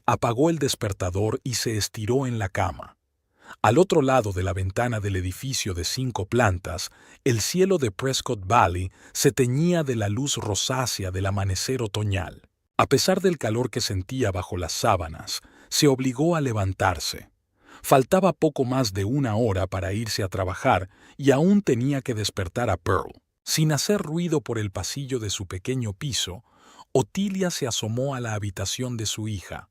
Apagó el despertador y se estiró en la cama. Al otro lado de la ventana del edificio de 5 plantas, el cielo de Prescott Valley se teñía de la luz rosácea del amanecer otoñal. A pesar del calor que sentía bajo las sábanas, se obligó a levantarse. Faltaba poco más de 1 hora para irse a trabajar y aún tenía que despertar a Pearl. Sin hacer ruido por el pasillo de su pequeño piso, Otilia se asomó a la habitación de su hija.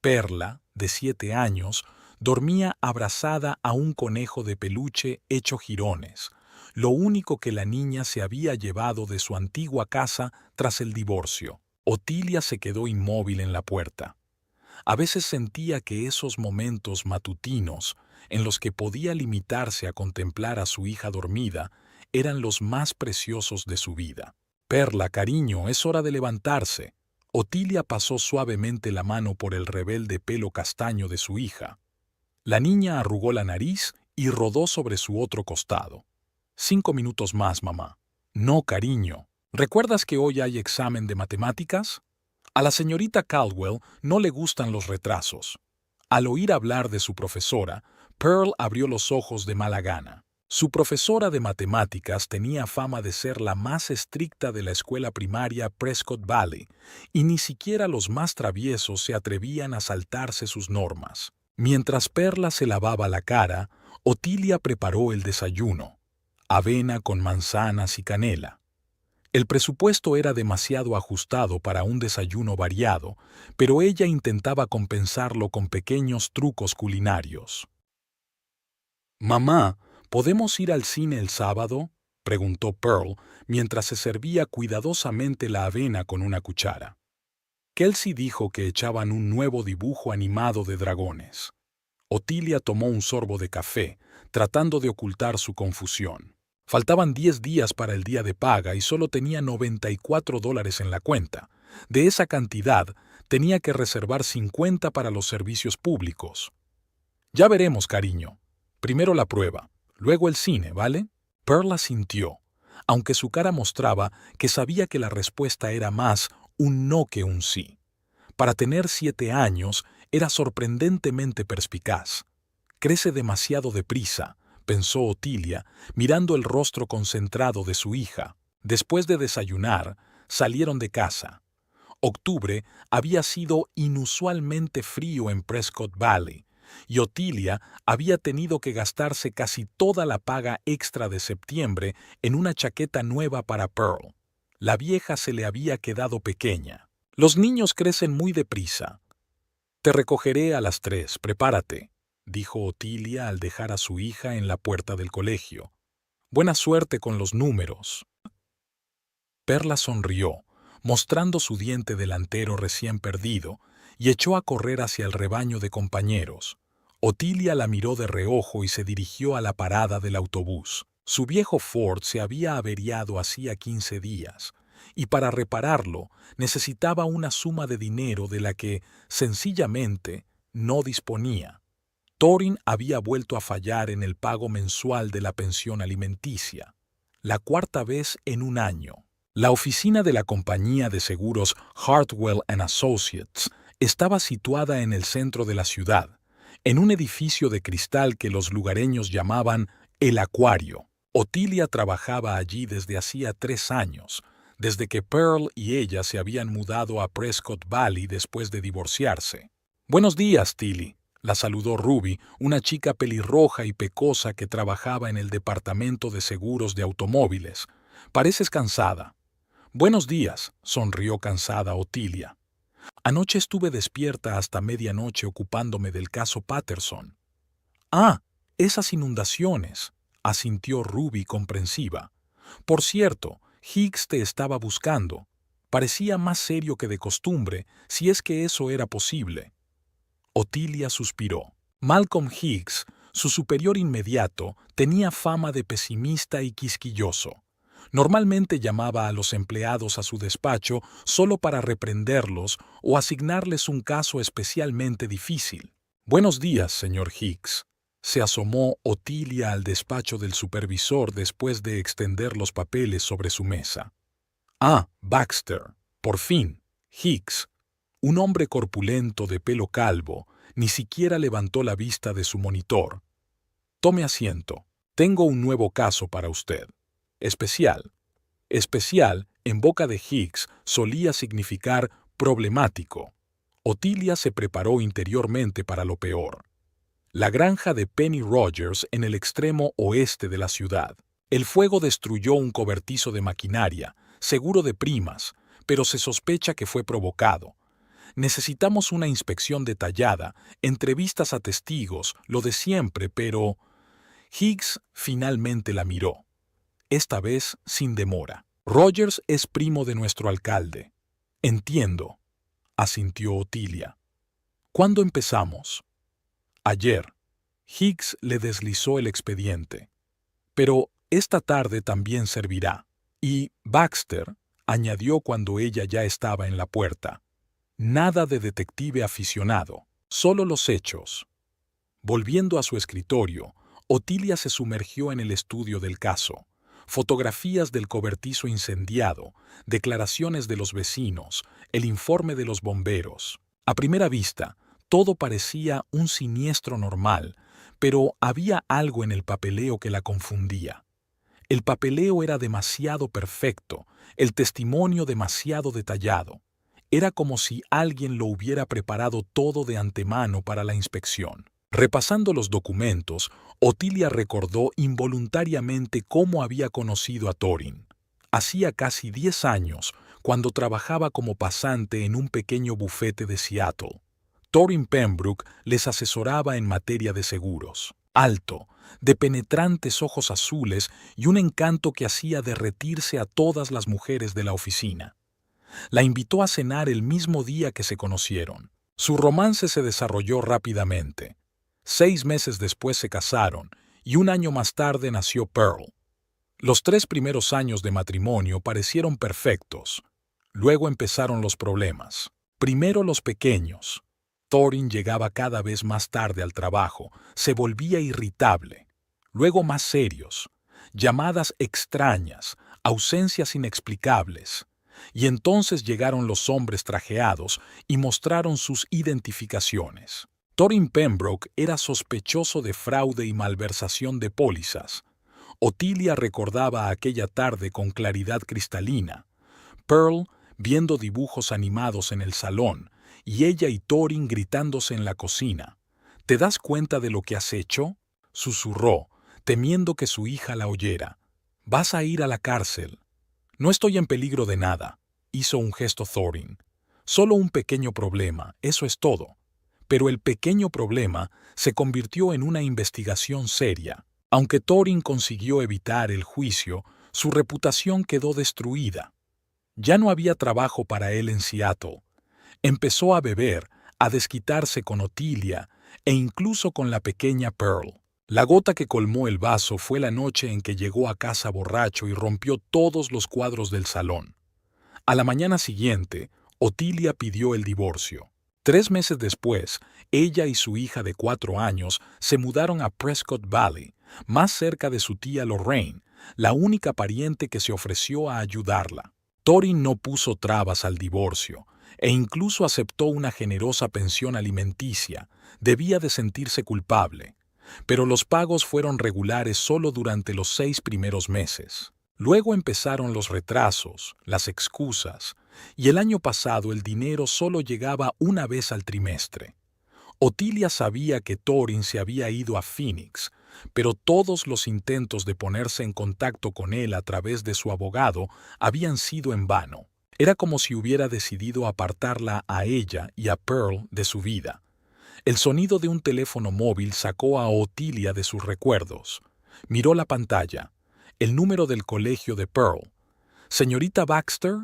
Perla, de 7 años, dormía abrazada a un conejo de peluche hecho jirones, lo único que la niña se había llevado de su antigua casa tras el divorcio. Otilia se quedó inmóvil en la puerta. A veces sentía que esos momentos matutinos, en los que podía limitarse a contemplar a su hija dormida, eran los más preciosos de su vida. Perla, cariño, es hora de levantarse. Otilia pasó suavemente la mano por el rebelde pelo castaño de su hija. La niña arrugó la nariz y rodó sobre su otro costado. 5 minutos más, mamá. No, cariño. ¿Recuerdas que hoy hay examen de matemáticas? A la señorita Caldwell no le gustan los retrasos. Al oír hablar de su profesora, Pearl abrió los ojos de mala gana. Su profesora de matemáticas tenía fama de ser la más estricta de la escuela primaria Prescott Valley, y ni siquiera los más traviesos se atrevían a saltarse sus normas. Mientras Perla se lavaba la cara, Otilia preparó el desayuno: avena con manzanas y canela. El presupuesto era demasiado ajustado para un desayuno variado, pero ella intentaba compensarlo con pequeños trucos culinarios. «Mamá, ¿podemos ir al cine el sábado?», preguntó Pearl mientras se servía cuidadosamente la avena con una cuchara. Kelsey dijo que echaban un nuevo dibujo animado de dragones. Otilia tomó un sorbo de café, tratando de ocultar su confusión. Faltaban 10 días para el día de paga y solo tenía $94 en la cuenta. De esa cantidad, tenía que reservar 50 para los servicios públicos. «Ya veremos, cariño. Primero la prueba, luego el cine, ¿vale?». Pearl asintió, aunque su cara mostraba que sabía que la respuesta era más un no que un sí. Para tener 7 años, era sorprendentemente perspicaz. «Crece demasiado deprisa», pensó Otilia, mirando el rostro concentrado de su hija. Después de desayunar, salieron de casa. Octubre había sido inusualmente frío en Prescott Valley, y Otilia había tenido que gastarse casi toda la paga extra de septiembre en una chaqueta nueva para Pearl. La vieja se le había quedado pequeña. «Los niños crecen muy deprisa. Te recogeré a las 3, prepárate», dijo Otilia al dejar a su hija en la puerta del colegio. «Buena suerte con los números». Perla sonrió, mostrando su diente delantero recién perdido, y echó a correr hacia el rebaño de compañeros. Otilia la miró de reojo y se dirigió a la parada del autobús. Su viejo Ford se había averiado hacía 15 días, y para repararlo necesitaba una suma de dinero de la que, sencillamente, no disponía. Thorin había vuelto a fallar en el pago mensual de la pensión alimenticia, la 4ª vez en un año. La oficina de la compañía de seguros Hartwell & Associates estaba situada en el centro de la ciudad, en un edificio de cristal que los lugareños llamaban el Acuario. Otilia trabajaba allí desde hacía 3 años, desde que Pearl y ella se habían mudado a Prescott Valley después de divorciarse. «Buenos días, Tilly», la saludó Ruby, una chica pelirroja y pecosa que trabajaba en el departamento de seguros de automóviles. «Pareces cansada». «Buenos días», sonrió cansada Otilia. «Anoche estuve despierta hasta medianoche ocupándome del caso Patterson». «Ah, esas inundaciones», asintió Ruby comprensiva. «Por cierto, Higgs te estaba buscando. Parecía más serio que de costumbre, si es que eso era posible». Otilia suspiró. Malcolm Higgs, su superior inmediato, tenía fama de pesimista y quisquilloso. Normalmente llamaba a los empleados a su despacho solo para reprenderlos o asignarles un caso especialmente difícil. «Buenos días, señor Higgs». Se asomó Otilia al despacho del supervisor después de extender los papeles sobre su mesa. «Ah, Baxter. Por fin. Higgs». Un hombre corpulento de pelo calvo ni siquiera levantó la vista de su monitor. Tome asiento. Tengo un nuevo caso para usted. Especial. Especial, en boca de Higgs, solía significar problemático. Otilia se preparó interiormente para lo peor. La granja de Penny Rogers en el extremo oeste de la ciudad. El fuego destruyó un cobertizo de maquinaria, seguro de primas, pero se sospecha que fue provocado. Necesitamos una inspección detallada, entrevistas a testigos, lo de siempre, pero... Higgs finalmente la miró. Esta vez sin demora. Rogers es primo de nuestro alcalde. Entiendo, asintió Otilia. ¿Cuándo empezamos? Ayer. Higgs le deslizó el expediente. Pero esta tarde también servirá. Y Baxter, añadió cuando ella ya estaba en la puerta. Nada de detective aficionado, solo los hechos. Volviendo a su escritorio, Otilia se sumergió en el estudio del caso. Fotografías del cobertizo incendiado, declaraciones de los vecinos, el informe de los bomberos. A primera vista, todo parecía un siniestro normal, pero había algo en el papeleo que la confundía. El papeleo era demasiado perfecto, el testimonio demasiado detallado. Era como si alguien lo hubiera preparado todo de antemano para la inspección. Repasando los documentos, Otilia recordó involuntariamente cómo había conocido a Thorin. Hacía casi 10 años, cuando trabajaba como pasante en un pequeño bufete de Seattle. Thorin Pembroke les asesoraba en materia de seguros. Alto, de penetrantes ojos azules y un encanto que hacía derretirse a todas las mujeres de la oficina. La invitó a cenar el mismo día que se conocieron. Su romance se desarrolló rápidamente. 6 meses después se casaron y un año más tarde nació Pearl. Los 3 primeros años de matrimonio parecieron perfectos. Luego empezaron los problemas. Primero los pequeños. Thorin llegaba cada vez más tarde al trabajo, se volvía irritable. Luego más serios. Llamadas extrañas, ausencias inexplicables. Y entonces llegaron los hombres trajeados y mostraron sus identificaciones. Thorin Pembroke era sospechoso de fraude y malversación de pólizas. Otilia recordaba aquella tarde con claridad cristalina. Pearl viendo dibujos animados en el salón y ella y Thorin gritándose en la cocina. ¿Te das cuenta de lo que has hecho?, susurró, temiendo que su hija la oyera. Vas a ir a la cárcel. No estoy en peligro de nada, hizo un gesto Thorin. Solo un pequeño problema, eso es todo. Pero el pequeño problema se convirtió en una investigación seria. Aunque Thorin consiguió evitar el juicio, su reputación quedó destruida. Ya no había trabajo para él en Seattle. Empezó a beber, a desquitarse con Otilia e incluso con la pequeña Pearl. La gota que colmó el vaso fue la noche en que llegó a casa borracho y rompió todos los cuadros del salón. A la mañana siguiente, Otilia pidió el divorcio. 3 meses después, ella y su hija de 4 años se mudaron a Prescott Valley, más cerca de su tía Lorraine, la única pariente que se ofreció a ayudarla. Thorin no puso trabas al divorcio e incluso aceptó una generosa pensión alimenticia. Debía de sentirse culpable. Pero los pagos fueron regulares solo durante los 6 primeros meses. Luego empezaron los retrasos, las excusas, y el año pasado el dinero solo llegaba una vez al trimestre. Otilia sabía que Thorin se había ido a Phoenix, pero todos los intentos de ponerse en contacto con él a través de su abogado habían sido en vano. Era como si hubiera decidido apartarla a ella y a Pearl de su vida. El sonido de un teléfono móvil sacó a Otilia de sus recuerdos. Miró la pantalla. El número del colegio de Pearl. «¿Señorita Baxter?»,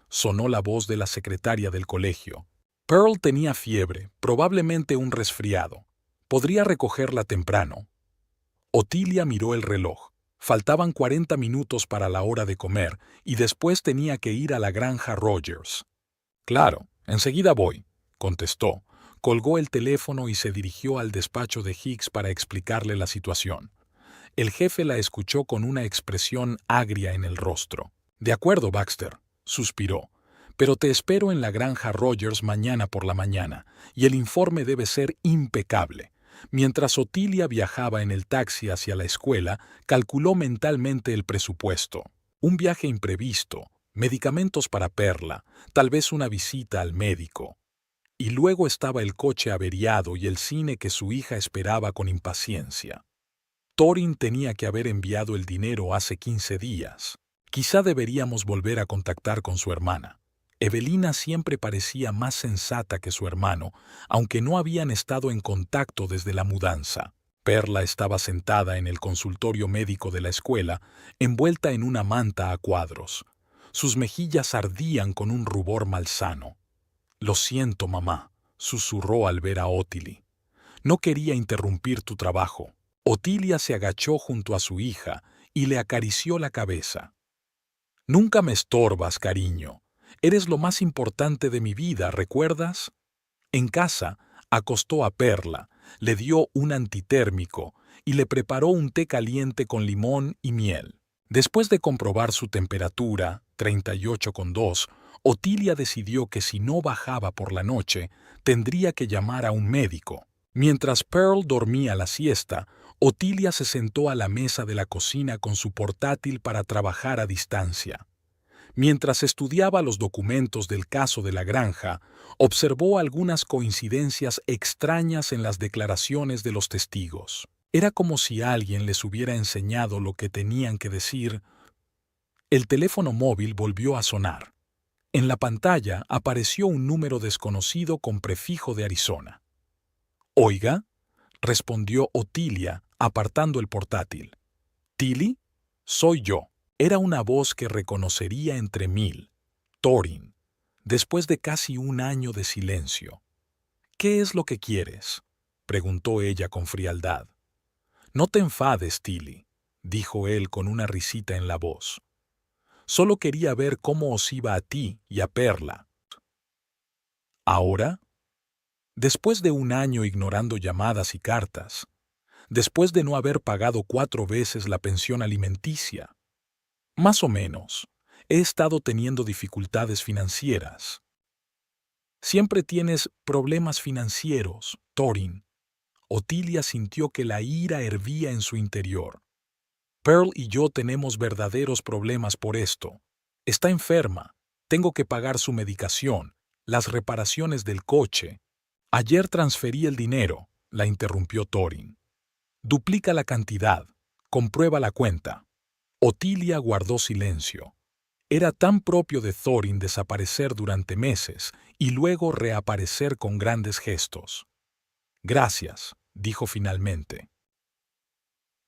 sonó la voz de la secretaria del colegio. Pearl tenía fiebre, probablemente un resfriado. ¿Podría recogerla temprano? Otilia miró el reloj. Faltaban 40 minutos para la hora de comer y después tenía que ir a la granja Rogers. «Claro, enseguida voy», contestó. Colgó el teléfono y se dirigió al despacho de Higgs para explicarle la situación. El jefe la escuchó con una expresión agria en el rostro. «De acuerdo, Baxter», suspiró. Pero te espero en la granja Rogers mañana por la mañana, y el informe debe ser impecable. Mientras Otilia viajaba en el taxi hacia la escuela, calculó mentalmente el presupuesto. Un viaje imprevisto, medicamentos para Perla, tal vez una visita al médico. Y luego estaba el coche averiado y el cine que su hija esperaba con impaciencia. Thorin tenía que haber enviado el dinero hace 15 días. Quizá deberíamos volver a contactar con su hermana. Evelina siempre parecía más sensata que su hermano, aunque no habían estado en contacto desde la mudanza. Perla estaba sentada en el consultorio médico de la escuela, envuelta en una manta a cuadros. Sus mejillas ardían con un rubor malsano. «Lo siento, mamá», susurró al ver a Ottilie. «No quería interrumpir tu trabajo». Otilia se agachó junto a su hija y le acarició la cabeza. «Nunca me estorbas, cariño. Eres lo más importante de mi vida, ¿recuerdas?» En casa, acostó a Perla, le dio un antitérmico y le preparó un té caliente con limón y miel. Después de comprobar su temperatura, 38,2, Otilia decidió que si no bajaba por la noche, tendría que llamar a un médico. Mientras Pearl dormía la siesta, Otilia se sentó a la mesa de la cocina con su portátil para trabajar a distancia. Mientras estudiaba los documentos del caso de la granja, observó algunas coincidencias extrañas en las declaraciones de los testigos. Era como si alguien les hubiera enseñado lo que tenían que decir. El teléfono móvil volvió a sonar. En la pantalla apareció un número desconocido con prefijo de Arizona. «Oiga», respondió Otilia, apartando el portátil. «¿Tilly? Soy yo». Era una voz que reconocería entre mil. Thorin, después de casi un año de silencio. «¿Qué es lo que quieres?», preguntó ella con frialdad. «No te enfades, Tilly», dijo él con una risita en la voz. «Solo quería ver cómo os iba a ti y a Perla». «¿Ahora?» Después de un año ignorando llamadas y cartas. Después de no haber pagado 4 veces la pensión alimenticia. Más o menos. He estado teniendo dificultades financieras. Siempre tienes problemas financieros, Thorin. Otilia sintió que la ira hervía en su interior. Pearl y yo tenemos verdaderos problemas por esto. Está enferma. Tengo que pagar su medicación, las reparaciones del coche. Ayer transferí el dinero, la interrumpió Thorin. Duplica la cantidad. Comprueba la cuenta. Otilia guardó silencio. Era tan propio de Thorin desaparecer durante meses y luego reaparecer con grandes gestos. «Gracias», dijo finalmente.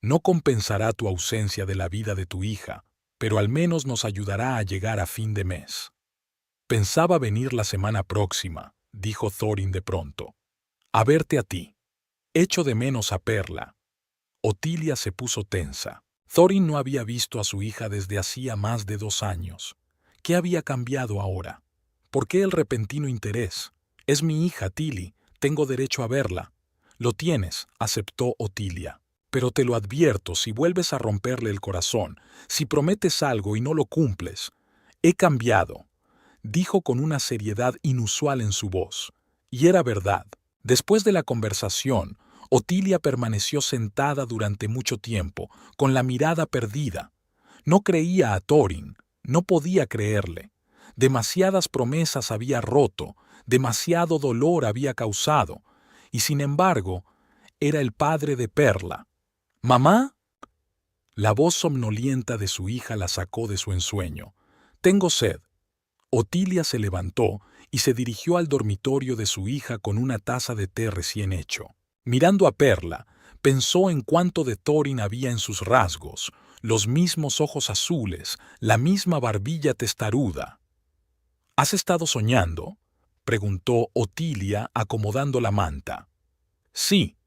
«No compensará tu ausencia de la vida de tu hija, pero al menos nos ayudará a llegar a fin de mes». «Pensaba venir la semana próxima», dijo Thorin de pronto. «A verte a ti. Echo de menos a Perla». Otilia se puso tensa. Thorin no había visto a su hija desde hacía más de 2 años. ¿Qué había cambiado ahora? ¿Por qué el repentino interés? «Es mi hija, Tilly. Tengo derecho a verla». «Lo tienes», aceptó Otilia. «Pero te lo advierto, si vuelves a romperle el corazón, si prometes algo y no lo cumples». «He cambiado», dijo con una seriedad inusual en su voz. Y era verdad. Después de la conversación, Otilia permaneció sentada durante mucho tiempo, con la mirada perdida. No creía a Thorin, no podía creerle. Demasiadas promesas había roto, demasiado dolor había causado, y sin embargo, era el padre de Perla. «¿Mamá?» La voz somnolienta de su hija la sacó de su ensueño. «Tengo sed». Otilia se levantó y se dirigió al dormitorio de su hija con una taza de té recién hecho. Mirando a Perla, pensó en cuánto de Thorin había en sus rasgos, los mismos ojos azules, la misma barbilla testaruda. «¿Has estado soñando?», preguntó Otilia acomodando la manta. «Sí»,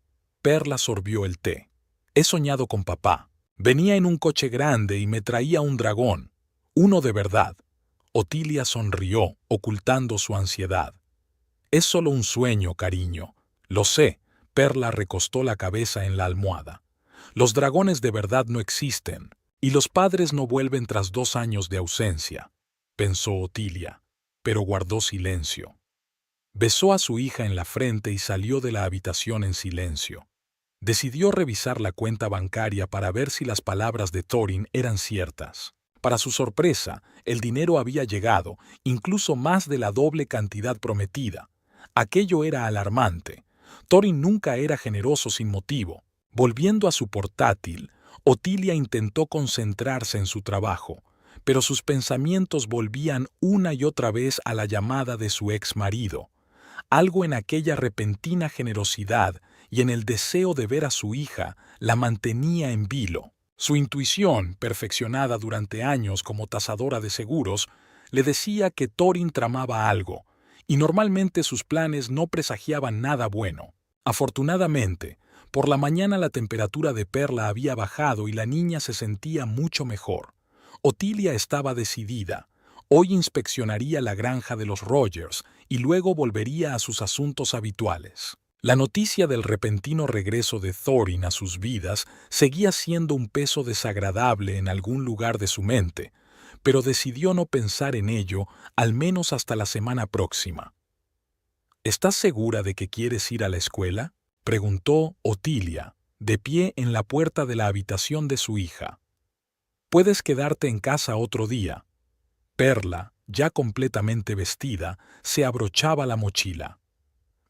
Perla sorbió el té. «He soñado con papá. Venía en un coche grande y me traía un dragón. Uno de verdad». Otilia sonrió, ocultando su ansiedad. «Es solo un sueño, cariño. Lo sé». Perla recostó la cabeza en la almohada. «Los dragones de verdad no existen, y los padres no vuelven tras 2 años de ausencia», pensó Otilia. pero guardó silencio. Besó a su hija en la frente y salió de la habitación en silencio. Decidió revisar la cuenta bancaria para ver si las palabras de Thorin eran ciertas. Para su sorpresa, el dinero había llegado, incluso más de la doble cantidad prometida. Aquello era alarmante. Thorin nunca era generoso sin motivo. Volviendo a su portátil, Otilia intentó concentrarse en su trabajo, pero sus pensamientos volvían una y otra vez a la llamada de su ex marido. Algo en aquella repentina generosidad y en el deseo de ver a su hija la mantenía en vilo. Su intuición, perfeccionada durante años como tasadora de seguros, le decía que Thorin tramaba algo, y normalmente sus planes no presagiaban nada bueno. Afortunadamente, por la mañana la temperatura de Perla había bajado y la niña se sentía mucho mejor. Otilia estaba decidida. Hoy inspeccionaría la granja de los Rogers y luego volvería a sus asuntos habituales. La noticia del repentino regreso de Thorin a sus vidas seguía siendo un peso desagradable en algún lugar de su mente, pero decidió no pensar en ello al menos hasta la semana próxima. ¿Estás segura de que quieres ir a la escuela?, preguntó Otilia, de pie en la puerta de la habitación de su hija. Puedes quedarte en casa otro día. Perla, ya completamente vestida, se abrochaba la mochila.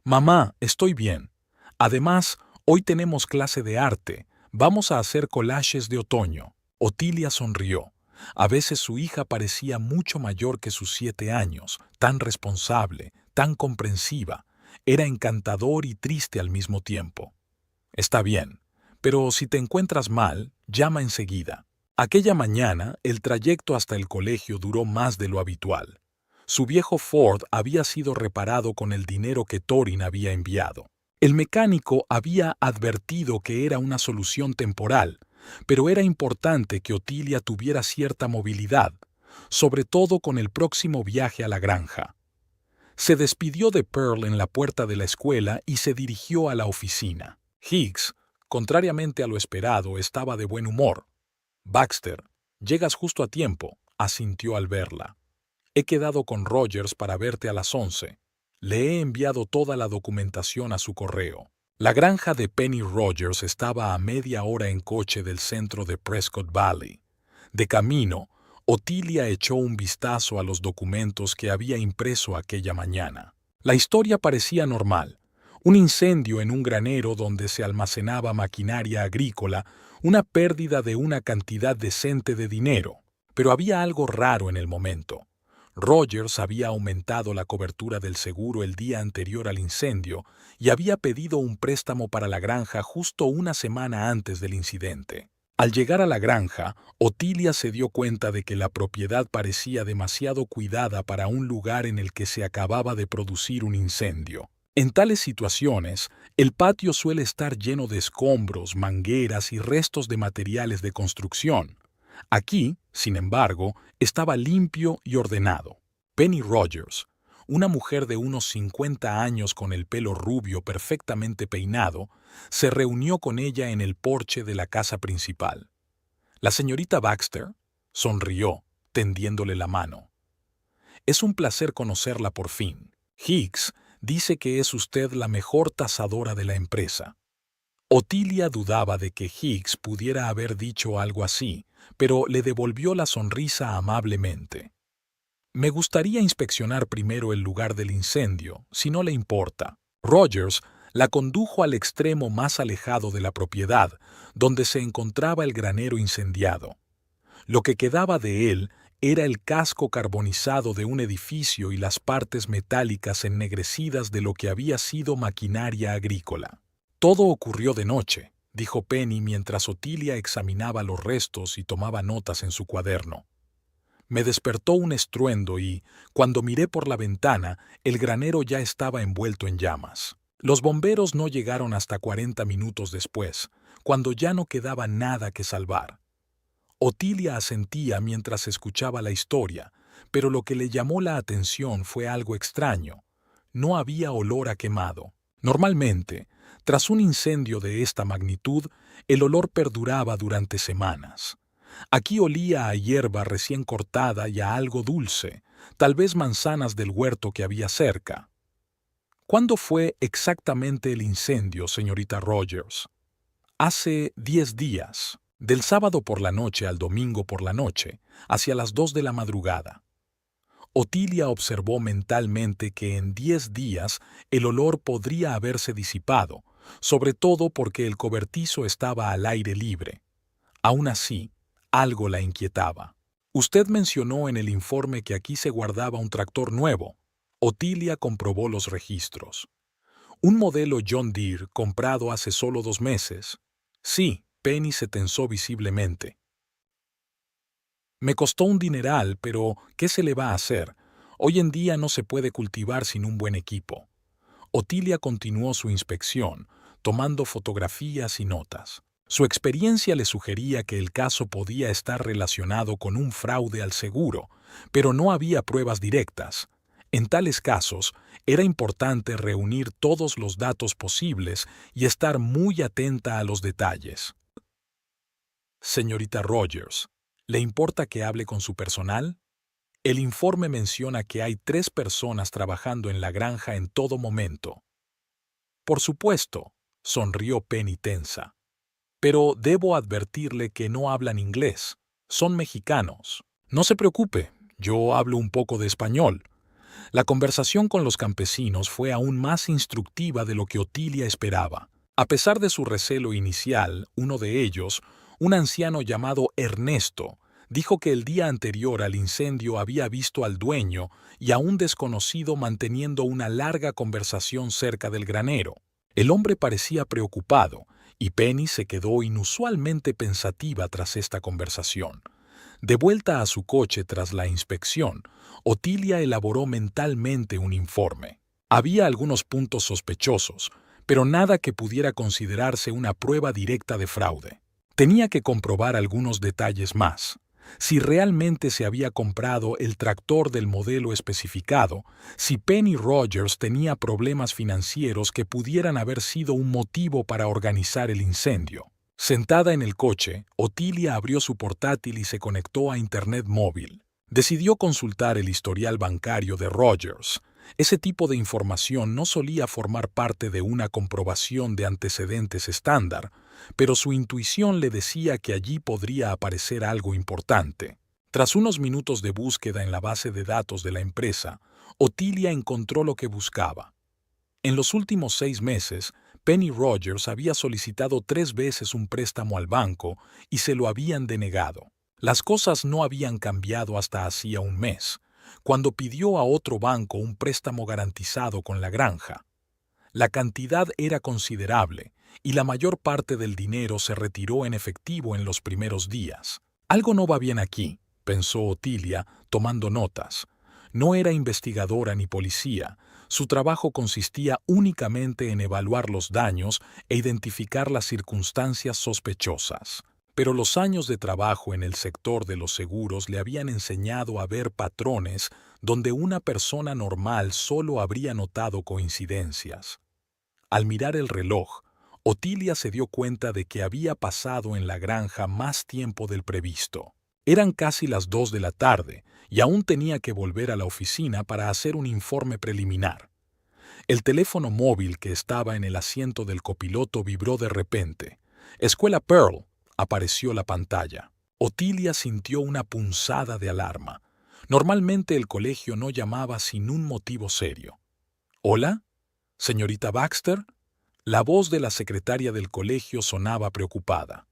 Mamá, estoy bien. Además, hoy tenemos clase de arte. Vamos a hacer collages de otoño. Otilia sonrió. A veces su hija parecía mucho mayor que sus 7 años, tan responsable, tan comprensiva. Era encantador y triste al mismo tiempo. Está bien, pero si te encuentras mal, llama enseguida. Aquella mañana, el trayecto hasta el colegio duró más de lo habitual. Su viejo Ford había sido reparado con el dinero que Thorin había enviado. El mecánico había advertido que era una solución temporal, pero era importante que Otilia tuviera cierta movilidad, sobre todo con el próximo viaje a la granja. Se despidió de Pearl en la puerta de la escuela y se dirigió a la oficina. Higgs, contrariamente a lo esperado, estaba de buen humor. Baxter, llegas justo a tiempo, asintió al verla. He quedado con Rogers para verte a las 11. Le he enviado toda la documentación a su correo. La granja de Penny Rogers estaba a media hora en coche del centro de Prescott Valley. De camino, Otilia echó un vistazo a los documentos que había impreso aquella mañana. La historia parecía normal. Un incendio en un granero donde se almacenaba maquinaria agrícola, una pérdida de una cantidad decente de dinero. Pero había algo raro en el momento. Rogers había aumentado la cobertura del seguro el día anterior al incendio y había pedido un préstamo para la granja justo una semana antes del incidente. Al llegar a la granja, Otilia se dio cuenta de que la propiedad parecía demasiado cuidada para un lugar en el que se acababa de producir un incendio. En tales situaciones, el patio suele estar lleno de escombros, mangueras y restos de materiales de construcción. Aquí, sin embargo, estaba limpio y ordenado. Penny Rogers, una mujer de unos 50 años con el pelo rubio perfectamente peinado, se reunió con ella en el porche de la casa principal. La señorita Baxter sonrió, tendiéndole la mano. Es un placer conocerla por fin. Higgs dice que es usted la mejor tasadora de la empresa. Otilia dudaba de que Higgs pudiera haber dicho algo así, pero le devolvió la sonrisa amablemente. Me gustaría inspeccionar primero el lugar del incendio, si no le importa. Rogers la condujo al extremo más alejado de la propiedad, donde se encontraba el granero incendiado. Lo que quedaba de él era el casco carbonizado de un edificio y las partes metálicas ennegrecidas de lo que había sido maquinaria agrícola. Todo ocurrió de noche, dijo Penny mientras Otilia examinaba los restos y tomaba notas en su cuaderno. Me despertó un estruendo y, cuando miré por la ventana, el granero ya estaba envuelto en llamas. Los bomberos no llegaron hasta 40 minutos después, cuando ya no quedaba nada que salvar. Otilia asentía mientras escuchaba la historia, pero lo que le llamó la atención fue algo extraño. No había olor a quemado. Normalmente, tras un incendio de esta magnitud, el olor perduraba durante semanas. Aquí olía a hierba recién cortada y a algo dulce, tal vez manzanas del huerto que había cerca. ¿Cuándo fue exactamente el incendio, señorita Rogers? Hace 10 días, del sábado por la noche al domingo por la noche, hacia las 2 de la madrugada. Otilia observó mentalmente que en 10 días el olor podría haberse disipado, sobre todo porque el cobertizo estaba al aire libre. Aún así, algo la inquietaba. Usted mencionó en el informe que aquí se guardaba un tractor nuevo. Otilia comprobó los registros. Un modelo John Deere comprado hace solo 2 meses. Sí, Penny se tensó visiblemente. Me costó un dineral, pero ¿qué se le va a hacer? Hoy en día no se puede cultivar sin un buen equipo. Otilia continuó su inspección, tomando fotografías y notas. Su experiencia le sugería que el caso podía estar relacionado con un fraude al seguro, pero no había pruebas directas. En tales casos, era importante reunir todos los datos posibles y estar muy atenta a los detalles. Señorita Rogers, ¿le importa que hable con su personal? El informe menciona que hay 3 personas trabajando en la granja en todo momento. Por supuesto, sonrió Penny tensa. Pero debo advertirle que no hablan inglés. Son mexicanos. No se preocupe, yo hablo un poco de español. La conversación con los campesinos fue aún más instructiva de lo que Otilia esperaba. A pesar de su recelo inicial, uno de ellos, un anciano llamado Ernesto, dijo que el día anterior al incendio había visto al dueño y a un desconocido manteniendo una larga conversación cerca del granero. El hombre parecía preocupado, y Penny se quedó inusualmente pensativa tras esta conversación. De vuelta a su coche tras la inspección, Otilia elaboró mentalmente un informe. Había algunos puntos sospechosos, pero nada que pudiera considerarse una prueba directa de fraude. Tenía que comprobar algunos detalles más. Si realmente se había comprado el tractor del modelo especificado, si Penny Rogers tenía problemas financieros que pudieran haber sido un motivo para organizar el incendio. Sentada en el coche, Otilia abrió su portátil y se conectó a Internet móvil. Decidió consultar el historial bancario de Rogers. Ese tipo de información no solía formar parte de una comprobación de antecedentes estándar, pero su intuición le decía que allí podría aparecer algo importante. Tras unos minutos de búsqueda en la base de datos de la empresa, Otilia encontró lo que buscaba. En los últimos 6 meses, Penny Rogers había solicitado 3 veces un préstamo al banco y se lo habían denegado. Las cosas no habían cambiado hasta hacía un mes, cuando pidió a otro banco un préstamo garantizado con la granja. La cantidad era considerable y la mayor parte del dinero se retiró en efectivo en los primeros días. Algo no va bien aquí, pensó Otilia, tomando notas. No era investigadora ni policía. Su trabajo consistía únicamente en evaluar los daños e identificar las circunstancias sospechosas. Pero los años de trabajo en el sector de los seguros le habían enseñado a ver patrones donde una persona normal solo habría notado coincidencias. Al mirar el reloj, Otilia se dio cuenta de que había pasado en la granja más tiempo del previsto. Eran casi las 2 de la tarde y aún tenía que volver a la oficina para hacer un informe preliminar. El teléfono móvil que estaba en el asiento del copiloto vibró de repente. Escuela Pearl, apareció la pantalla. Otilia sintió una punzada de alarma. Normalmente el colegio no llamaba sin un motivo serio. ¿Hola? ¿Señorita Baxter? La voz de la secretaria del colegio sonaba preocupada.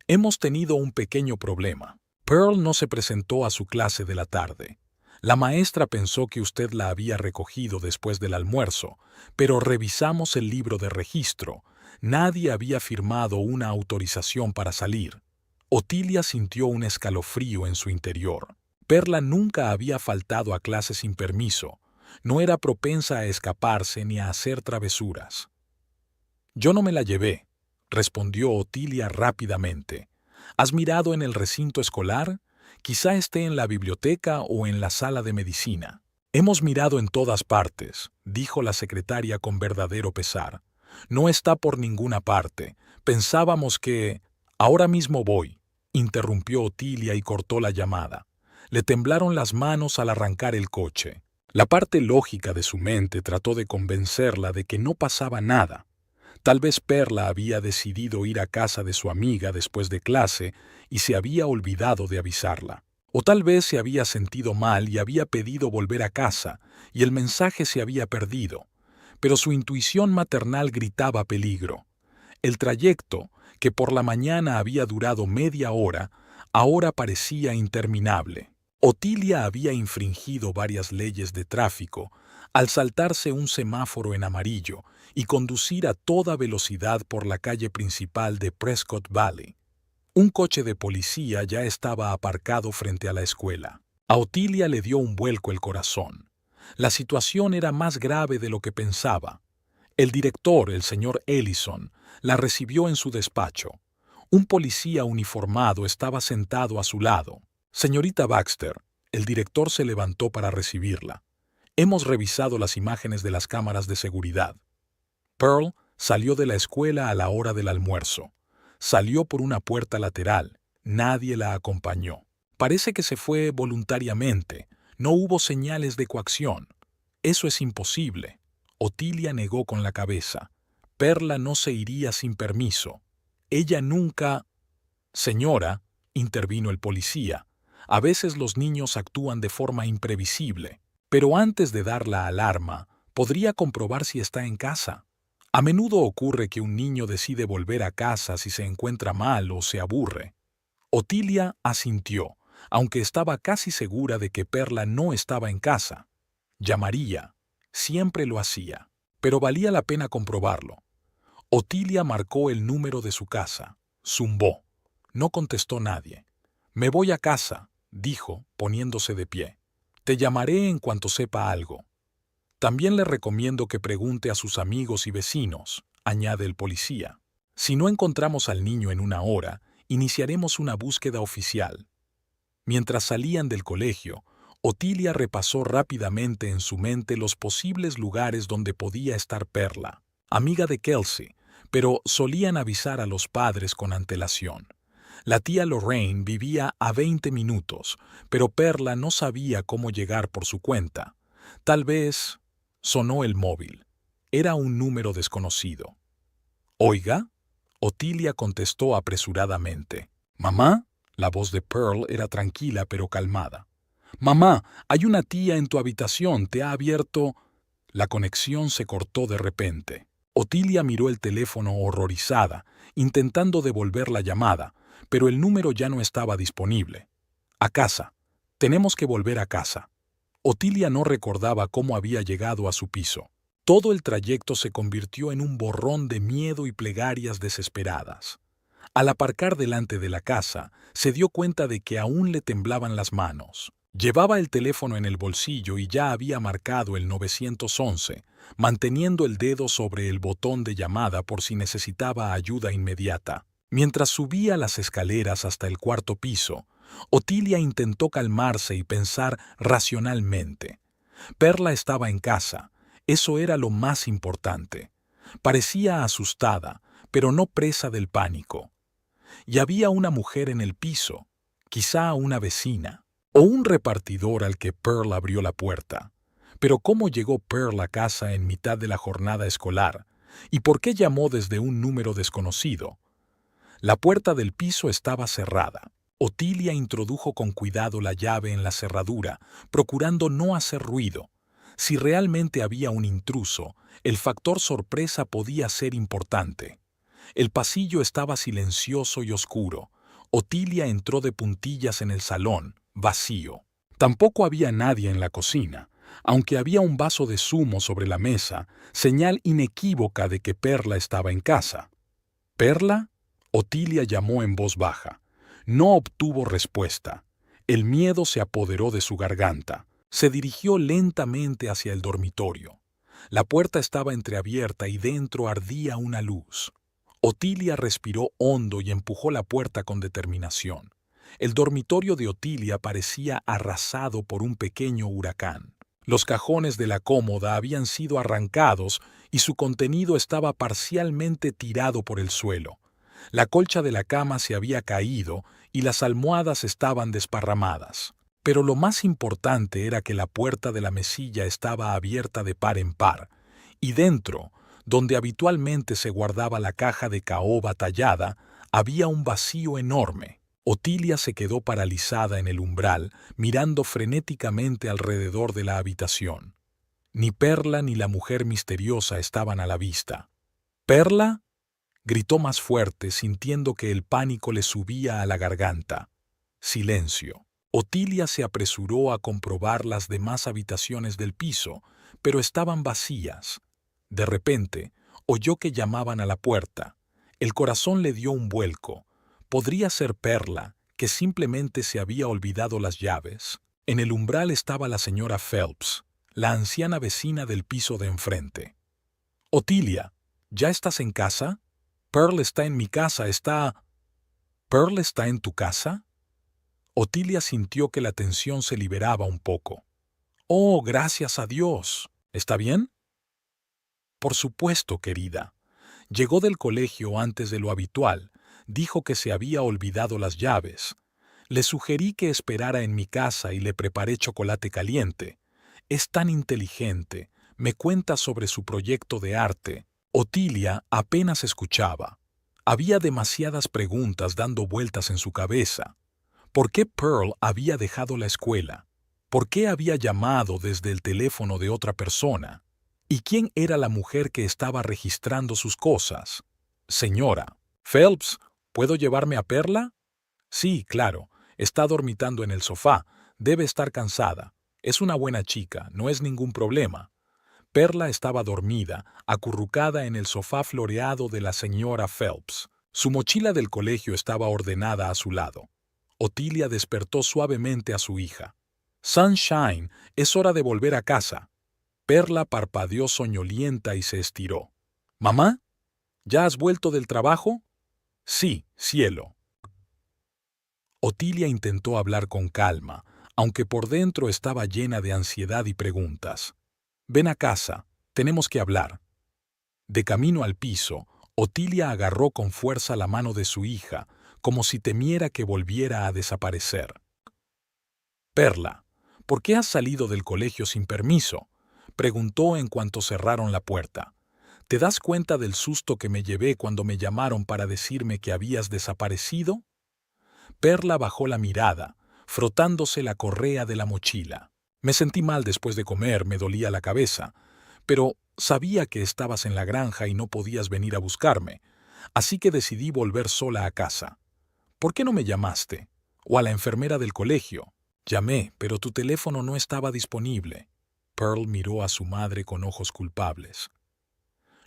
Hemos tenido un pequeño problema. Pearl no se presentó a su clase de la tarde. La maestra pensó que usted la había recogido después del almuerzo, pero revisamos el libro de registro. Nadie había firmado una autorización para salir. Otilia sintió un escalofrío en su interior. Perla nunca había faltado a clase sin permiso. No era propensa a escaparse ni a hacer travesuras. Yo no me la llevé, respondió Otilia rápidamente. ¿Has mirado en el recinto escolar? Quizá esté en la biblioteca o en la sala de medicina. Hemos mirado en todas partes, dijo la secretaria con verdadero pesar. No está por ninguna parte. Pensábamos que... Ahora mismo voy, interrumpió Otilia y cortó la llamada. Le temblaron las manos al arrancar el coche. La parte lógica de su mente trató de convencerla de que no pasaba nada. Tal vez Perla había decidido ir a casa de su amiga después de clase y se había olvidado de avisarla. O tal vez se había sentido mal y había pedido volver a casa, y el mensaje se había perdido. Pero su intuición maternal gritaba peligro. El trayecto, que por la mañana había durado media hora, ahora parecía interminable. Otilia había infringido varias leyes de tráfico al saltarse un semáforo en amarillo y conducir a toda velocidad por la calle principal de Prescott Valley. Un coche de policía ya estaba aparcado frente a la escuela. A Otilia le dio un vuelco el corazón. La situación era más grave de lo que pensaba. El director, el señor Ellison, la recibió en su despacho. Un policía uniformado estaba sentado a su lado. Señorita Baxter, el director se levantó para recibirla. Hemos revisado las imágenes de las cámaras de seguridad. Pearl salió de la escuela a la hora del almuerzo. Salió por una puerta lateral. Nadie la acompañó. Parece que se fue voluntariamente. No hubo señales de coacción. Eso es imposible. Otilia negó con la cabeza. Perla no se iría sin permiso. Ella nunca... Señora, intervino el policía, a veces los niños actúan de forma imprevisible, pero antes de dar la alarma, podría comprobar si está en casa. A menudo ocurre que un niño decide volver a casa si se encuentra mal o se aburre. Otilia asintió, aunque estaba casi segura de que Perla no estaba en casa. Llamaría. Siempre lo hacía, pero valía la pena comprobarlo. Otilia marcó el número de su casa. Zumbó. No contestó nadie. «Me voy a casa», dijo, poniéndose de pie. «Te llamaré en cuanto sepa algo». «También le recomiendo que pregunte a sus amigos y vecinos», añade el policía. «Si no encontramos al niño en una hora, iniciaremos una búsqueda oficial». Mientras salían del colegio, Otilia repasó rápidamente en su mente los posibles lugares donde podía estar Perla, amiga de Kelsey, pero solían avisar a los padres con antelación. La tía Lorraine vivía a 20 minutos, pero Perla no sabía cómo llegar por su cuenta. Tal vez... Sonó el móvil. Era un número desconocido. «¿Oiga?» Otilia contestó apresuradamente. «¿Mamá?» La voz de Pearl era tranquila pero calmada. «Mamá, hay una tía en tu habitación, te ha abierto...» La conexión se cortó de repente. Otilia miró el teléfono horrorizada, intentando devolver la llamada, pero el número ya no estaba disponible. «A casa. Tenemos que volver a casa». Otilia no recordaba cómo había llegado a su piso. Todo el trayecto se convirtió en un borrón de miedo y plegarias desesperadas. Al aparcar delante de la casa, se dio cuenta de que aún le temblaban las manos. Llevaba el teléfono en el bolsillo y ya había marcado el 911, manteniendo el dedo sobre el botón de llamada por si necesitaba ayuda inmediata. Mientras subía las escaleras hasta el cuarto piso, Otilia intentó calmarse y pensar racionalmente. Perla estaba en casa. Eso era lo más importante. Parecía asustada, pero no presa del pánico. Y había una mujer en el piso, quizá una vecina, o un repartidor al que Pearl abrió la puerta. Pero ¿cómo llegó Pearl a casa en mitad de la jornada escolar? ¿Y por qué llamó desde un número desconocido? La puerta del piso estaba cerrada. Otilia introdujo con cuidado la llave en la cerradura, procurando no hacer ruido. Si realmente había un intruso, el factor sorpresa podía ser importante. El pasillo estaba silencioso y oscuro. Otilia entró de puntillas en el salón, vacío. Tampoco había nadie en la cocina, aunque había un vaso de zumo sobre la mesa, señal inequívoca de que Perla estaba en casa. ¿Perla? Otilia llamó en voz baja. No obtuvo respuesta. El miedo se apoderó de su garganta. Se dirigió lentamente hacia el dormitorio. La puerta estaba entreabierta y dentro ardía una luz. Otilia respiró hondo y empujó la puerta con determinación. El dormitorio de Otilia parecía arrasado por un pequeño huracán. Los cajones de la cómoda habían sido arrancados y su contenido estaba parcialmente tirado por el suelo. La colcha de la cama se había caído y las almohadas estaban desparramadas. Pero lo más importante era que la puerta de la mesilla estaba abierta de par en par, y dentro, donde habitualmente se guardaba la caja de caoba tallada, había un vacío enorme. Otilia se quedó paralizada en el umbral, mirando frenéticamente alrededor de la habitación. Ni Perla ni la mujer misteriosa estaban a la vista. ¿Perla? Gritó más fuerte, sintiendo que el pánico le subía a la garganta. Silencio. Otilia se apresuró a comprobar las demás habitaciones del piso, pero estaban vacías. De repente, oyó que llamaban a la puerta. El corazón le dio un vuelco. Podría ser Perla, que simplemente se había olvidado las llaves. En el umbral estaba la señora Phelps, la anciana vecina del piso de enfrente. «Otilia, ¿ya estás en casa? Pearl está en mi casa, está...» «¿Pearl está en tu casa?» Otilia sintió que la tensión se liberaba un poco. «Oh, gracias a Dios. ¿Está bien?» «Por supuesto, querida. Llegó del colegio antes de lo habitual. Dijo que se había olvidado las llaves. Le sugerí que esperara en mi casa y le preparé chocolate caliente. Es tan inteligente. Me cuenta sobre su proyecto de arte». Otilia apenas escuchaba. Había demasiadas preguntas dando vueltas en su cabeza. ¿Por qué Pearl había dejado la escuela? ¿Por qué había llamado desde el teléfono de otra persona? ¿Y quién era la mujer que estaba registrando sus cosas? «Señora, Phelps, ¿puedo llevarme a Perla?» «Sí, claro. Está dormitando en el sofá. Debe estar cansada. Es una buena chica, no es ningún problema». Perla estaba dormida, acurrucada en el sofá floreado de la señora Phelps. Su mochila del colegio estaba ordenada a su lado. Otilia despertó suavemente a su hija. «Sunshine, es hora de volver a casa». Perla parpadeó soñolienta y se estiró. «¿Mamá? ¿Ya has vuelto del trabajo?» «Sí, cielo». Otilia intentó hablar con calma, aunque por dentro estaba llena de ansiedad y preguntas. «Ven a casa, tenemos que hablar». De camino al piso, Otilia agarró con fuerza la mano de su hija, como si temiera que volviera a desaparecer. «Perla, ¿por qué has salido del colegio sin permiso?», preguntó en cuanto cerraron la puerta. «¿Te das cuenta del susto que me llevé cuando me llamaron para decirme que habías desaparecido?» Perla bajó la mirada, frotándose la correa de la mochila. «Me sentí mal después de comer, me dolía la cabeza, pero sabía que estabas en la granja y no podías venir a buscarme, así que decidí volver sola a casa. ¿Por qué no me llamaste? ¿O a la enfermera del colegio?» «Llamé, pero tu teléfono no estaba disponible». Pearl miró a su madre con ojos culpables.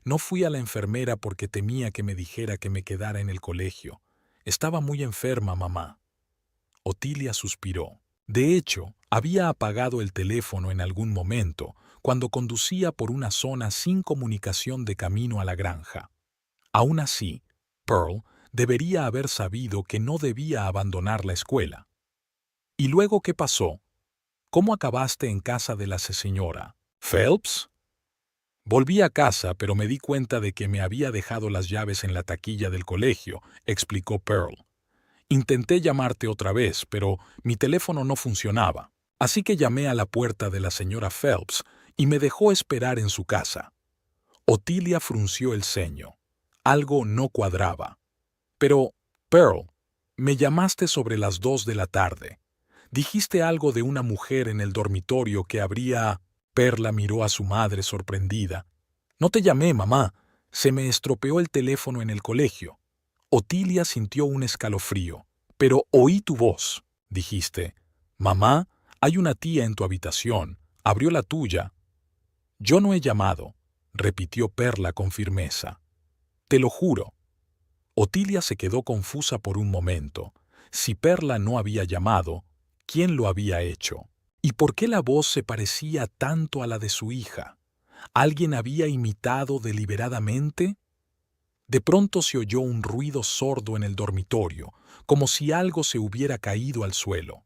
«No fui a la enfermera porque temía que me dijera que me quedara en el colegio. Estaba muy enferma, mamá». Otilia suspiró. De hecho, había apagado el teléfono en algún momento, cuando conducía por una zona sin comunicación de camino a la granja. Aún así, Pearl debería haber sabido que no debía abandonar la escuela. «¿Y luego qué pasó? ¿Cómo acabaste en casa de la señora Phelps?» «Volví a casa, pero me di cuenta de que me había dejado las llaves en la taquilla del colegio», explicó Pearl. «Intenté llamarte otra vez, pero mi teléfono no funcionaba. Así que llamé a la puerta de la señora Phelps y me dejó esperar en su casa». Otilia frunció el ceño. Algo no cuadraba. «Pero, Pearl, me llamaste sobre las 2 de la tarde. Dijiste algo de una mujer en el dormitorio que habría...» Perla miró a su madre sorprendida. «No te llamé, mamá. Se me estropeó el teléfono en el colegio». Otilia sintió un escalofrío. «Pero oí tu voz. Dijiste, mamá, hay una tía en tu habitación. Abrió la tuya». «Yo no he llamado», repitió Perla con firmeza. «Te lo juro». Otilia se quedó confusa por un momento. Si Perla no había llamado, ¿quién lo había hecho? ¿Y por qué la voz se parecía tanto a la de su hija? ¿Alguien había imitado deliberadamente? De pronto se oyó un ruido sordo en el dormitorio, como si algo se hubiera caído al suelo.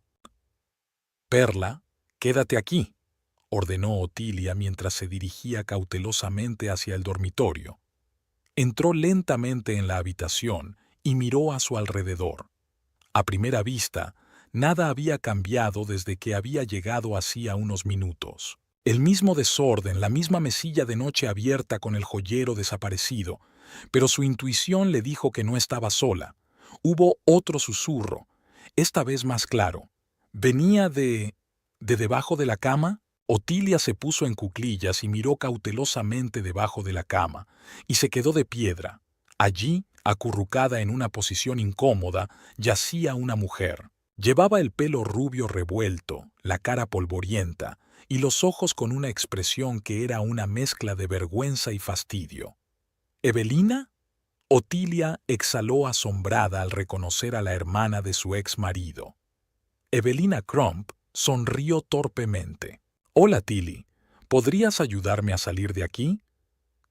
«Perla, quédate aquí», ordenó Otilia mientras se dirigía cautelosamente hacia el dormitorio. Entró lentamente en la habitación y miró a su alrededor. A primera vista, Nada había cambiado desde que había llegado hacía unos minutos. El mismo desorden, la misma mesilla de noche abierta con el joyero desaparecido, pero su intuición le dijo que no estaba sola. Hubo otro susurro, esta vez más claro. ¿Venía de debajo de la cama? Otilia se puso en cuclillas y miró cautelosamente debajo de la cama, y se quedó de piedra. Allí, acurrucada en una posición incómoda, yacía una mujer. Llevaba el pelo rubio revuelto, la cara polvorienta, y los ojos con una expresión que era una mezcla de vergüenza y fastidio. ¿Evelina? Otilia exhaló asombrada al reconocer a la hermana de su ex marido. Evelina Crump sonrió torpemente. «Hola, Tilly. ¿Podrías ayudarme a salir de aquí?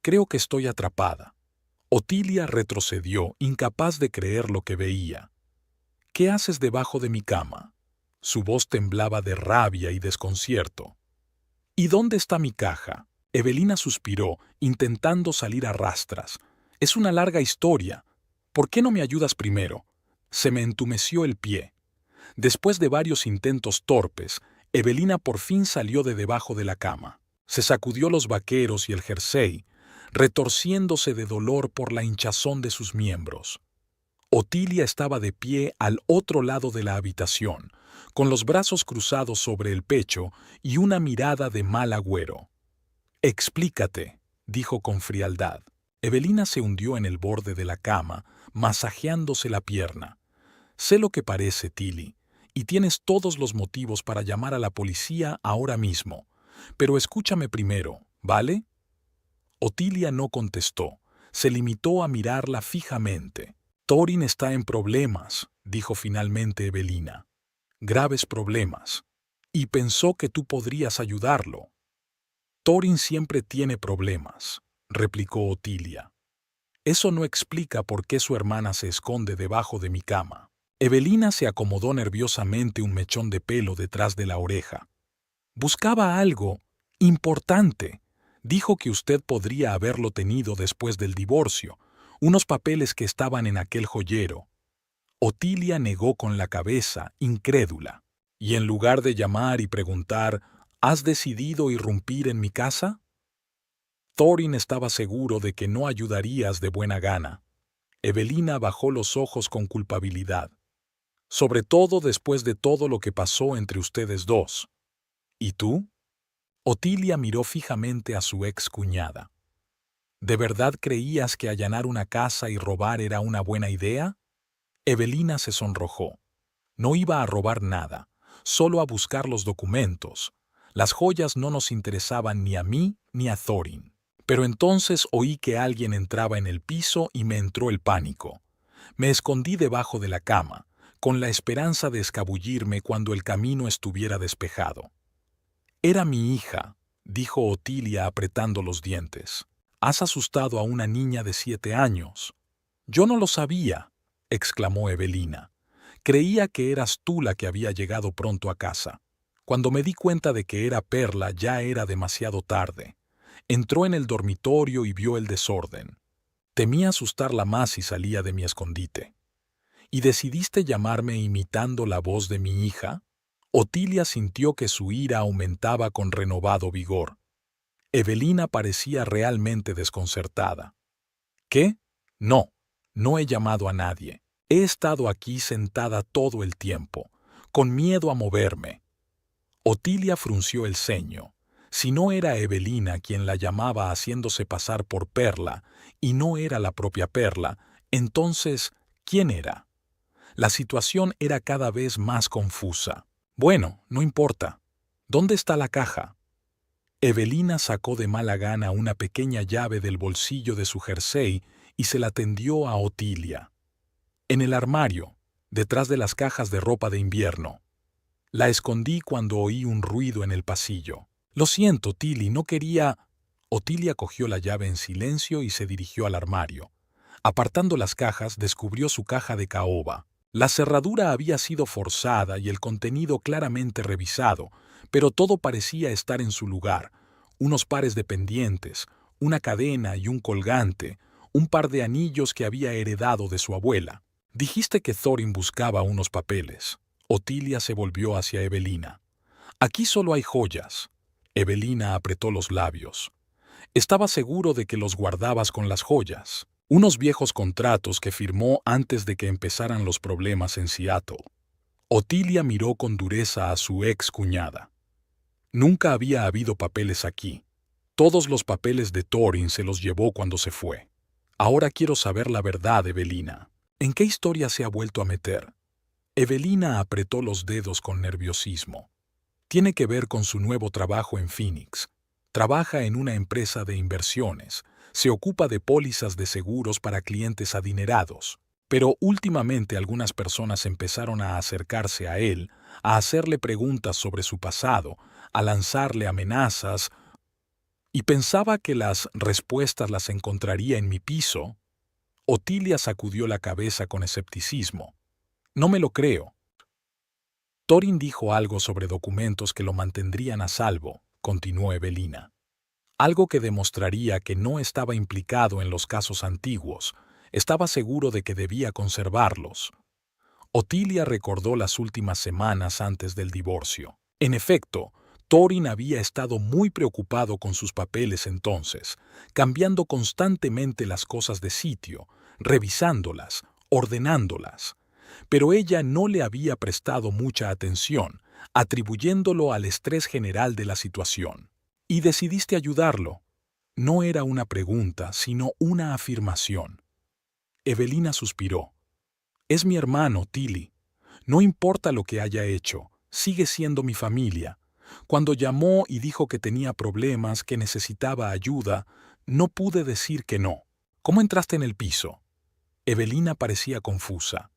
Creo que estoy atrapada». Otilia retrocedió, incapaz de creer lo que veía. «¿Qué haces debajo de mi cama?» Su voz temblaba de rabia y desconcierto. «¿Y dónde está mi caja?» Evelina suspiró, intentando salir a rastras. «Es una larga historia. ¿Por qué no me ayudas primero?» Se me entumeció el pie. Después de varios intentos torpes, Evelina por fin salió de debajo de la cama. Se sacudió los vaqueros y el jersey, retorciéndose de dolor por la hinchazón de sus miembros. Otilia estaba de pie al otro lado de la habitación, con los brazos cruzados sobre el pecho y una mirada de mal agüero. «Explícate», dijo con frialdad. Evelina se hundió en el borde de la cama, masajeándose la pierna. «Sé lo que parece, Tilly, y tienes todos los motivos para llamar a la policía ahora mismo. Pero escúchame primero, ¿vale?» Otilia no contestó. Se limitó a mirarla fijamente. «Thorin está en problemas», dijo finalmente Evelina. «Graves problemas. Y pensó que tú podrías ayudarlo». «Thorin siempre tiene problemas», replicó Otilia. «Eso no explica por qué su hermana se esconde debajo de mi cama». Evelina se acomodó nerviosamente un mechón de pelo detrás de la oreja. «Buscaba algo importante. Dijo que usted podría haberlo tenido después del divorcio, unos papeles que estaban en aquel joyero». Otilia negó con la cabeza, incrédula. «Y en lugar de llamar y preguntar, ¿has decidido irrumpir en mi casa?» Thorin estaba seguro de que no ayudarías de buena gana. Evelina bajó los ojos con culpabilidad. «Sobre todo después de todo lo que pasó entre ustedes dos». «¿Y tú?» Otilia miró fijamente a su ex cuñada. «¿De verdad creías que allanar una casa y robar era una buena idea?» Evelina se sonrojó. «No iba a robar nada, solo a buscar los documentos. Las joyas no nos interesaban ni a mí ni a Thorin. Pero entonces oí que alguien entraba en el piso y me entró el pánico. Me escondí debajo de la cama, con la esperanza de escabullirme cuando el camino estuviera despejado». «Era mi hija», dijo Otilia apretando los dientes. «Has asustado a una niña de 7 años». «Yo no lo sabía», exclamó Evelina. «Creía que eras tú la que había llegado pronto a casa. Cuando me di cuenta de que era Perla ya era demasiado tarde. Entró en el dormitorio y vio el desorden. Temí asustarla más si salía de mi escondite». «¿Y decidiste llamarme imitando la voz de mi hija?» Otilia sintió que su ira aumentaba con renovado vigor. Evelina parecía realmente desconcertada. «¿Qué? No, no he llamado a nadie. He estado aquí sentada todo el tiempo, con miedo a moverme». Otilia frunció el ceño. Si no era Evelina quien la llamaba haciéndose pasar por Perla, y no era la propia Perla, entonces, ¿quién era? La situación era cada vez más confusa. «Bueno, no importa. ¿Dónde está la caja?» Evelina sacó de mala gana una pequeña llave del bolsillo de su jersey y se la tendió a Otilia. «En el armario, detrás de las cajas de ropa de invierno. La escondí cuando oí un ruido en el pasillo. Lo siento, Tilly, no quería...» Otilia cogió la llave en silencio y se dirigió al armario. Apartando las cajas, descubrió su caja de caoba. La cerradura había sido forzada y el contenido claramente revisado, pero todo parecía estar en su lugar. Unos pares de pendientes, una cadena y un colgante, un par de anillos que había heredado de su abuela. «Dijiste que Thorin buscaba unos papeles». Otilia se volvió hacia Evelina. Aquí solo hay joyas. Evelina apretó los labios. Estaba seguro de que los guardabas con las joyas. Unos viejos contratos que firmó antes de que empezaran los problemas en Seattle. Otilia miró con dureza a su ex cuñada. Nunca había habido papeles aquí. Todos los papeles de Thorin se los llevó cuando se fue. Ahora quiero saber la verdad, Evelina. ¿En qué historia se ha vuelto a meter? Evelina apretó los dedos con nerviosismo. Tiene que ver con su nuevo trabajo en Phoenix. Trabaja en una empresa de inversiones. Se ocupa de pólizas de seguros para clientes adinerados. Pero últimamente algunas personas empezaron a acercarse a él, a hacerle preguntas sobre su pasado, a lanzarle amenazas, y pensaba que las respuestas las encontraría en mi piso. Otilia sacudió la cabeza con escepticismo. No me lo creo. Thorin dijo algo sobre documentos que lo mantendrían a salvo, continuó Evelina. Algo que demostraría que no estaba implicado en los casos antiguos. Estaba seguro de que debía conservarlos. Otilia recordó las últimas semanas antes del divorcio. En efecto, Thorin había estado muy preocupado con sus papeles entonces, cambiando constantemente las cosas de sitio, revisándolas, ordenándolas. Pero ella no le había prestado mucha atención, atribuyéndolo al estrés general de la situación. Y decidiste ayudarlo. No era una pregunta, sino una afirmación. Evelina suspiró. Es mi hermano, Tilly. No importa lo que haya hecho, sigue siendo mi familia. Cuando llamó y dijo que tenía problemas, que necesitaba ayuda, no pude decir que no. ¿Cómo entraste en el piso? Evelina parecía confusa.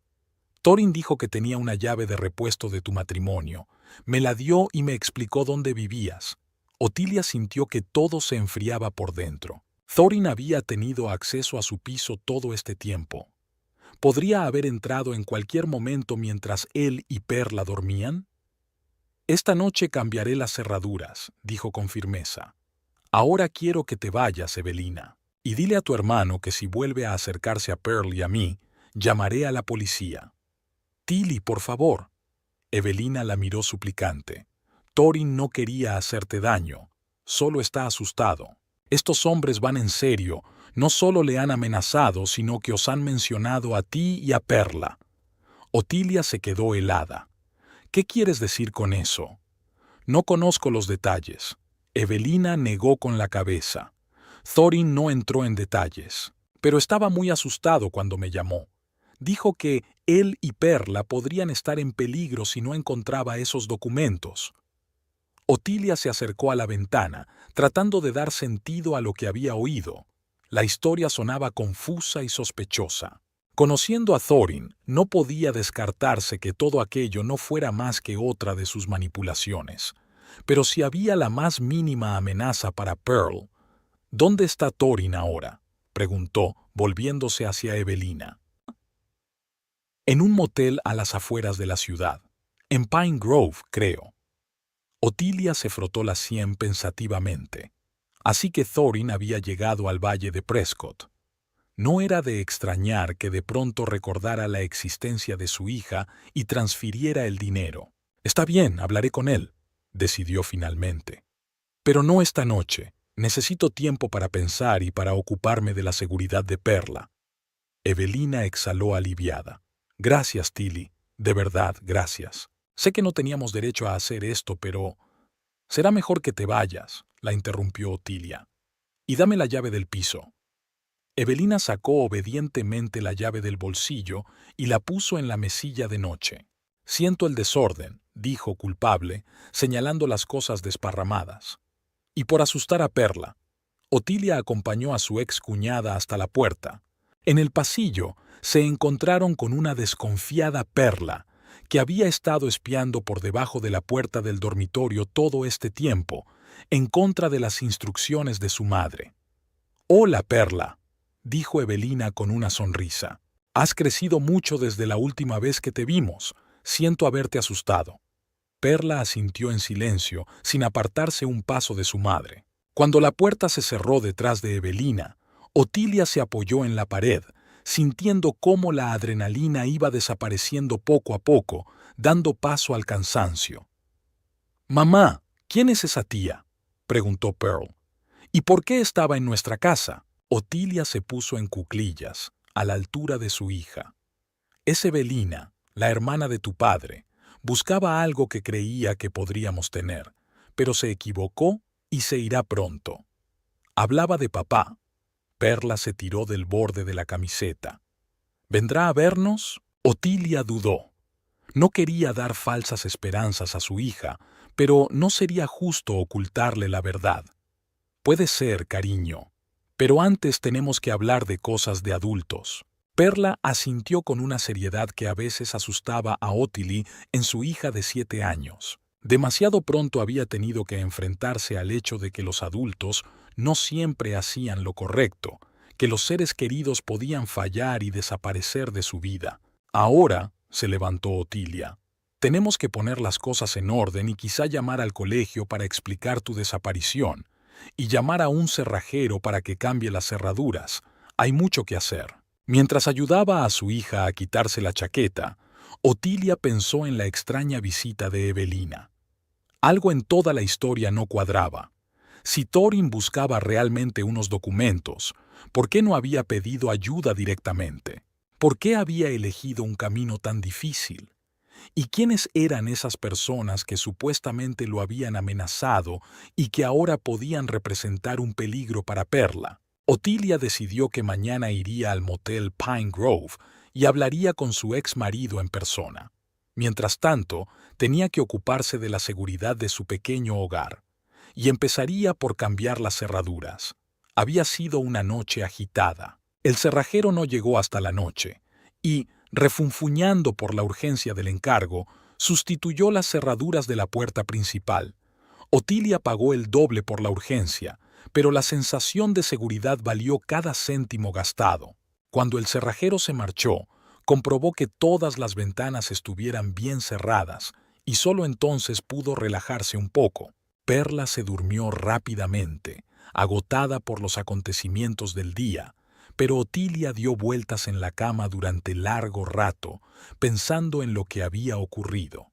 Thorin dijo que tenía una llave de repuesto de tu matrimonio. Me la dio y me explicó dónde vivías. Otilia sintió que todo se enfriaba por dentro. Thorin había tenido acceso a su piso todo este tiempo. ¿Podría haber entrado en cualquier momento mientras él y Perla dormían? Esta noche cambiaré las cerraduras, dijo con firmeza. Ahora quiero que te vayas, Evelina, y dile a tu hermano que si vuelve a acercarse a Pearl y a mí, llamaré a la policía. Tilly, por favor. Evelina la miró suplicante. Thorin no quería hacerte daño, solo está asustado. Estos hombres van en serio, no solo le han amenazado, sino que os han mencionado a ti y a Perla. Otilia se quedó helada. ¿Qué quieres decir con eso? No conozco los detalles. Evelina negó con la cabeza. Thorin no entró en detalles, pero estaba muy asustado cuando me llamó. Dijo que él y Perla podrían estar en peligro si no encontraba esos documentos. Otilia se acercó a la ventana, tratando de dar sentido a lo que había oído. La historia sonaba confusa y sospechosa. Conociendo a Thorin, no podía descartarse que todo aquello no fuera más que otra de sus manipulaciones. Pero si había la más mínima amenaza para Pearl, ¿dónde está Thorin ahora?, preguntó, volviéndose hacia Evelina. En un motel a las afueras de la ciudad. En Pine Grove, creo. Otilia se frotó la sien pensativamente. Así que Thorin había llegado al valle de Prescott. No era de extrañar que de pronto recordara la existencia de su hija y transfiriera el dinero. Está bien, hablaré con él, decidió finalmente. Pero no esta noche. Necesito tiempo para pensar y para ocuparme de la seguridad de Perla. Evelina exhaló aliviada. Gracias, Tilly. De verdad, gracias. Sé que no teníamos derecho a hacer esto, pero... Será mejor que te vayas, la interrumpió Otilia. Y dame la llave del piso. Evelina sacó obedientemente la llave del bolsillo y la puso en la mesilla de noche. Siento el desorden, dijo culpable, señalando las cosas desparramadas. Y por asustar a Perla. Otilia acompañó a su ex cuñada hasta la puerta. En el pasillo se encontraron con una desconfiada Perla, que había estado espiando por debajo de la puerta del dormitorio todo este tiempo, en contra de las instrucciones de su madre. «Hola, Perla», dijo Evelina con una sonrisa. «Has crecido mucho desde la última vez que te vimos. Siento haberte asustado». Perla asintió en silencio, sin apartarse un paso de su madre. Cuando la puerta se cerró detrás de Evelina, Otilia se apoyó en la pared, sintiendo cómo la adrenalina iba desapareciendo poco a poco, dando paso al cansancio. «Mamá, ¿quién es esa tía?», preguntó Pearl. «¿Y por qué estaba en nuestra casa?». Otilia se puso en cuclillas, a la altura de su hija. «Es Evelina, la hermana de tu padre. Buscaba algo que creía que podríamos tener, pero se equivocó y se irá pronto». Hablaba de papá. Perla se tiró del borde de la camiseta. «¿Vendrá a vernos?». Otilia dudó. No quería dar falsas esperanzas a su hija, pero no sería justo ocultarle la verdad. «Puede ser, cariño, pero antes tenemos que hablar de cosas de adultos». Perla asintió con una seriedad que a veces asustaba a Ottilie en su hija de 7 años. Demasiado pronto había tenido que enfrentarse al hecho de que los adultos no siempre hacían lo correcto, que los seres queridos podían fallar y desaparecer de su vida. «Ahora», se levantó Otilia, «tenemos que poner las cosas en orden y quizá llamar al colegio para explicar tu desaparición, y llamar a un cerrajero para que cambie las cerraduras. Hay mucho que hacer». Mientras ayudaba a su hija a quitarse la chaqueta, Otilia pensó en la extraña visita de Evelina. Algo en toda la historia no cuadraba. Si Thorin buscaba realmente unos documentos, ¿por qué no había pedido ayuda directamente? ¿Por qué había elegido un camino tan difícil? ¿Y quiénes eran esas personas que supuestamente lo habían amenazado y que ahora podían representar un peligro para Perla? Otilia decidió que mañana iría al motel Pine Grove y hablaría con su ex marido en persona. Mientras tanto, tenía que ocuparse de la seguridad de su pequeño hogar, y empezaría por cambiar las cerraduras. Había sido una noche agitada. El cerrajero no llegó hasta la noche, y, refunfuñando por la urgencia del encargo, sustituyó las cerraduras de la puerta principal. Otilia pagó el doble por la urgencia, pero la sensación de seguridad valió cada céntimo gastado. Cuando el cerrajero se marchó, comprobó que todas las ventanas estuvieran bien cerradas, y solo entonces pudo relajarse un poco. Perla se durmió rápidamente, agotada por los acontecimientos del día, pero Otilia dio vueltas en la cama durante largo rato, pensando en lo que había ocurrido.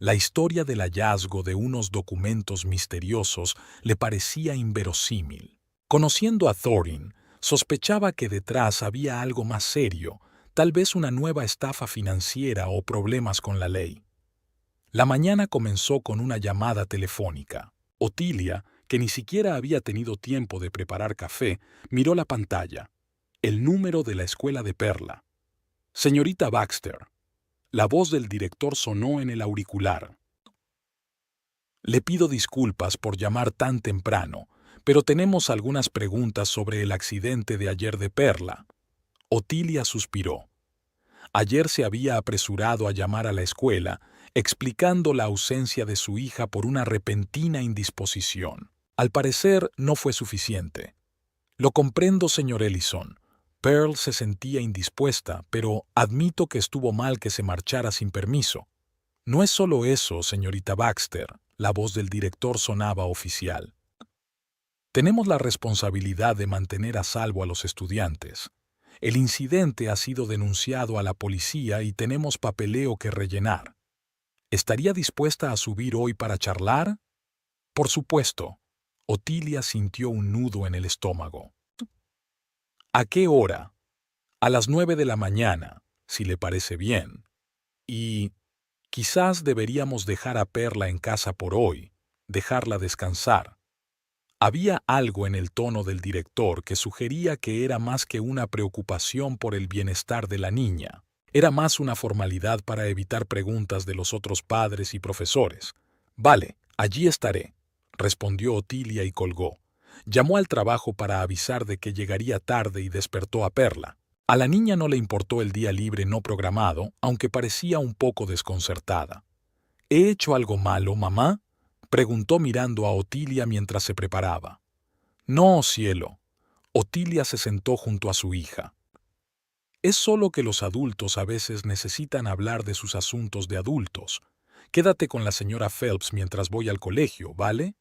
La historia del hallazgo de unos documentos misteriosos le parecía inverosímil. Conociendo a Thorin, sospechaba que detrás había algo más serio, tal vez una nueva estafa financiera o problemas con la ley. La mañana comenzó con una llamada telefónica. Otilia, que ni siquiera había tenido tiempo de preparar café, miró la pantalla. El número de la escuela de Perla. «Señorita Baxter». La voz del director sonó en el auricular. «Le pido disculpas por llamar tan temprano, pero tenemos algunas preguntas sobre el accidente de ayer de Perla». Otilia suspiró. Ayer se había apresurado a llamar a la escuela, explicando la ausencia de su hija por una repentina indisposición. Al parecer, no fue suficiente. «Lo comprendo, señor Ellison». Pearl se sentía indispuesta, pero admito que estuvo mal que se marchara sin permiso. «No es solo eso, señorita Baxter», la voz del director sonaba oficial. «Tenemos la responsabilidad de mantener a salvo a los estudiantes. El incidente ha sido denunciado a la policía y tenemos papeleo que rellenar. ¿Estaría dispuesta a subir hoy para charlar?». «Por supuesto». Otilia sintió un nudo en el estómago. «¿A qué hora?». «A las 9 de la mañana, si le parece bien. Y quizás deberíamos dejar a Perla en casa por hoy, dejarla descansar». Había algo en el tono del director que sugería que era más que una preocupación por el bienestar de la niña. Era más una formalidad para evitar preguntas de los otros padres y profesores. «Vale, allí estaré», respondió Otilia y colgó. Llamó al trabajo para avisar de que llegaría tarde y despertó a Perla. A la niña no le importó el día libre no programado, aunque parecía un poco desconcertada. «¿He hecho algo malo, mamá?», preguntó mirando a Otilia mientras se preparaba. «No, cielo». Otilia se sentó junto a su hija. «Es solo que los adultos a veces necesitan hablar de sus asuntos de adultos. Quédate con la señora Phelps mientras voy al colegio, ¿vale?».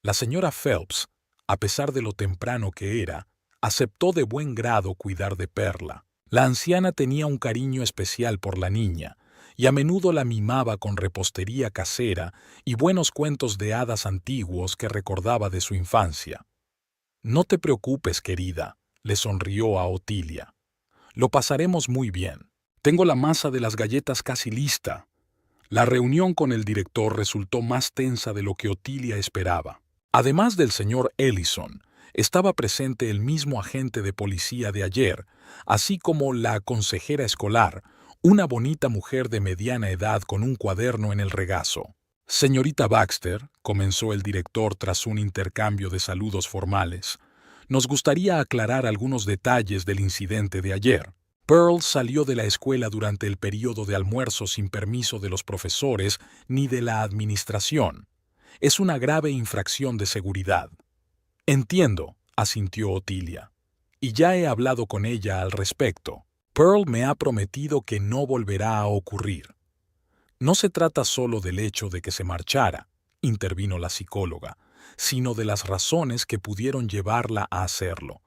La señora Phelps, a pesar de lo temprano que era, aceptó de buen grado cuidar de Perla. La anciana tenía un cariño especial por la niña, y a menudo la mimaba con repostería casera y buenos cuentos de hadas antiguos que recordaba de su infancia. «No te preocupes, querida», le sonrió a Otilia. «Lo pasaremos muy bien. Tengo la masa de las galletas casi lista». La reunión con el director resultó más tensa de lo que Otilia esperaba. Además del señor Ellison, estaba presente el mismo agente de policía de ayer, así como la consejera escolar, una bonita mujer de mediana edad con un cuaderno en el regazo. «Señorita Baxter», comenzó el director tras un intercambio de saludos formales, «nos gustaría aclarar algunos detalles del incidente de ayer. Pearl salió de la escuela durante el período de almuerzo sin permiso de los profesores ni de la administración. Es una grave infracción de seguridad». «Entiendo», asintió Otilia, «y ya he hablado con ella al respecto. Pearl me ha prometido que no volverá a ocurrir». «No se trata solo del hecho de que se marchara», intervino la psicóloga, «sino de las razones que pudieron llevarla a hacerlo.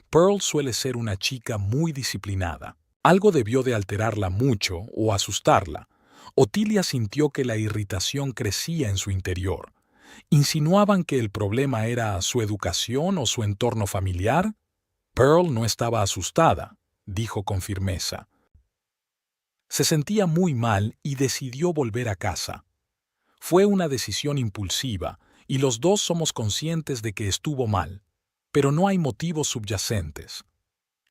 Pearl suele ser una chica muy disciplinada. Algo debió de alterarla mucho o asustarla». Otilia sintió que la irritación crecía en su interior. ¿Insinuaban que el problema era su educación o su entorno familiar? Pearl no estaba asustada, dijo con firmeza. Se sentía muy mal y decidió volver a casa. Fue una decisión impulsiva y los dos somos conscientes de que estuvo mal, pero no hay motivos subyacentes.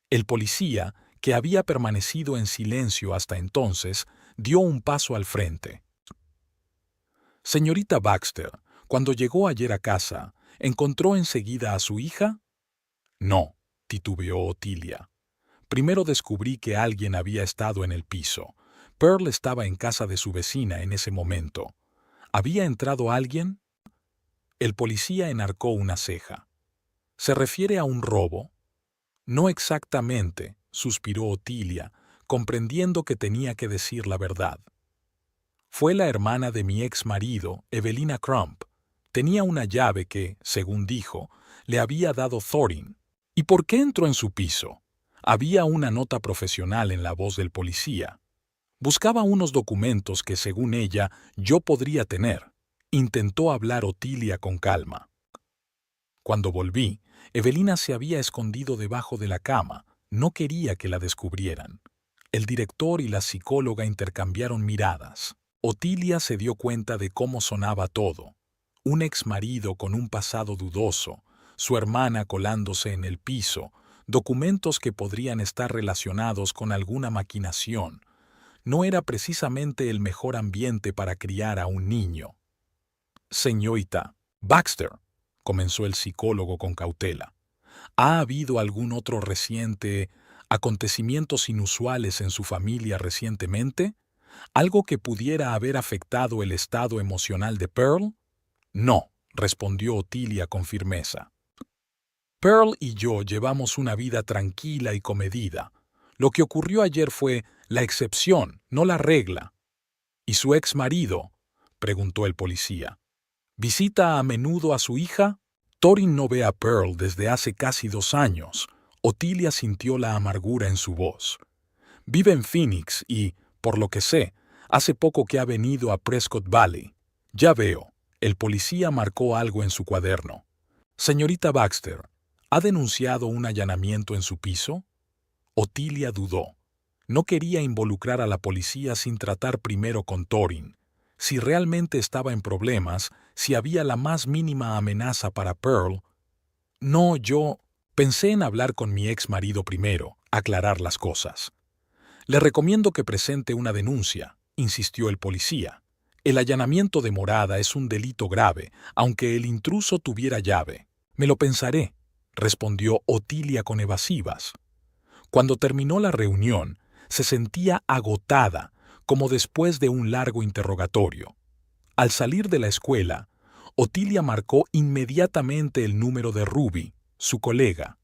El policía, que había permanecido en silencio hasta entonces, dio un paso al frente. «Señorita Baxter, cuando llegó ayer a casa, ¿encontró enseguida a su hija?» «No», titubeó Otilia. «Primero descubrí que alguien había estado en el piso. Pearl estaba en casa de su vecina en ese momento. ¿Había entrado alguien?» El policía enarcó una ceja. «¿Se refiere a un robo?» «No exactamente», suspiró Otilia, comprendiendo que tenía que decir la verdad. «Fue la hermana de mi ex marido, Evelina Crump. Tenía una llave que, según dijo, le había dado Thorin. ¿Y por qué entró en su piso?» Había una nota profesional en la voz del policía. «Buscaba unos documentos que, según ella, yo podría tener». Intentó hablar Otilia con calma. «Cuando volví, Evelina se había escondido debajo de la cama. No quería que la descubrieran». El director y la psicóloga intercambiaron miradas. Otilia se dio cuenta de cómo sonaba todo. Un exmarido con un pasado dudoso, su hermana colándose en el piso, documentos que podrían estar relacionados con alguna maquinación. No era precisamente el mejor ambiente para criar a un niño. «Señorita Baxter», comenzó el psicólogo con cautela, «¿ha habido algún otro reciente acontecimientos inusuales en su familia recientemente? ¿Algo que pudiera haber afectado el estado emocional de Pearl?» «No», respondió Otilia con firmeza. «Pearl y yo llevamos una vida tranquila y comedida. Lo que ocurrió ayer fue la excepción, no la regla». «¿Y su ex marido?», preguntó el policía. «¿Visita a menudo a su hija?» «Thorin no ve a Pearl desde hace casi 2 años». Otilia sintió la amargura en su voz. «Vive en Phoenix y, por lo que sé, hace poco que ha venido a Prescott Valley». «Ya veo». El policía marcó algo en su cuaderno. «Señorita Baxter, ¿ha denunciado un allanamiento en su piso?» Otilia dudó. No quería involucrar a la policía sin tratar primero con Thorin. Si realmente estaba en problemas, si había la más mínima amenaza para Pearl. «No, yo pensé en hablar con mi ex marido primero, aclarar las cosas». «Le recomiendo que presente una denuncia», insistió el policía. «El allanamiento de morada es un delito grave, aunque el intruso tuviera llave». «Me lo pensaré», respondió Otilia con evasivas. Cuando terminó la reunión, se sentía agotada, como después de un largo interrogatorio. Al salir de la escuela, Otilia marcó inmediatamente el número de Ruby, su colega.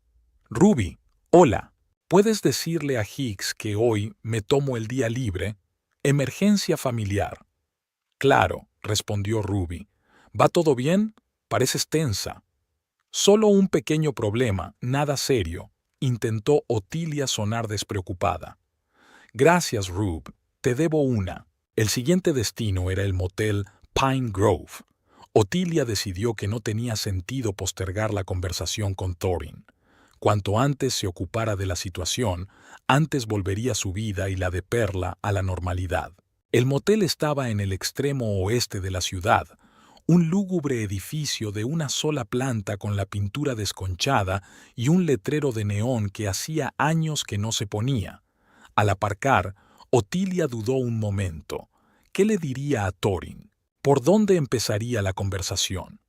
«Ruby, hola. ¿Puedes decirle a Hicks que hoy me tomo el día libre? Emergencia familiar». «Claro», respondió Ruby. «¿Va todo bien? Pareces tensa». «Solo un pequeño problema, nada serio», intentó Otilia sonar despreocupada. «Gracias, Rube. Te debo una». El siguiente destino era el motel Pine Grove. Otilia decidió que no tenía sentido postergar la conversación con Thorin. Cuanto antes se ocupara de la situación, antes volvería su vida y la de Perla a la normalidad. El motel estaba en el extremo oeste de la ciudad, un lúgubre edificio de una sola planta con la pintura desconchada y un letrero de neón que hacía años que no se ponía. Al aparcar, Otilia dudó un momento. ¿Qué le diría a Thorin? ¿Por dónde empezaría la conversación?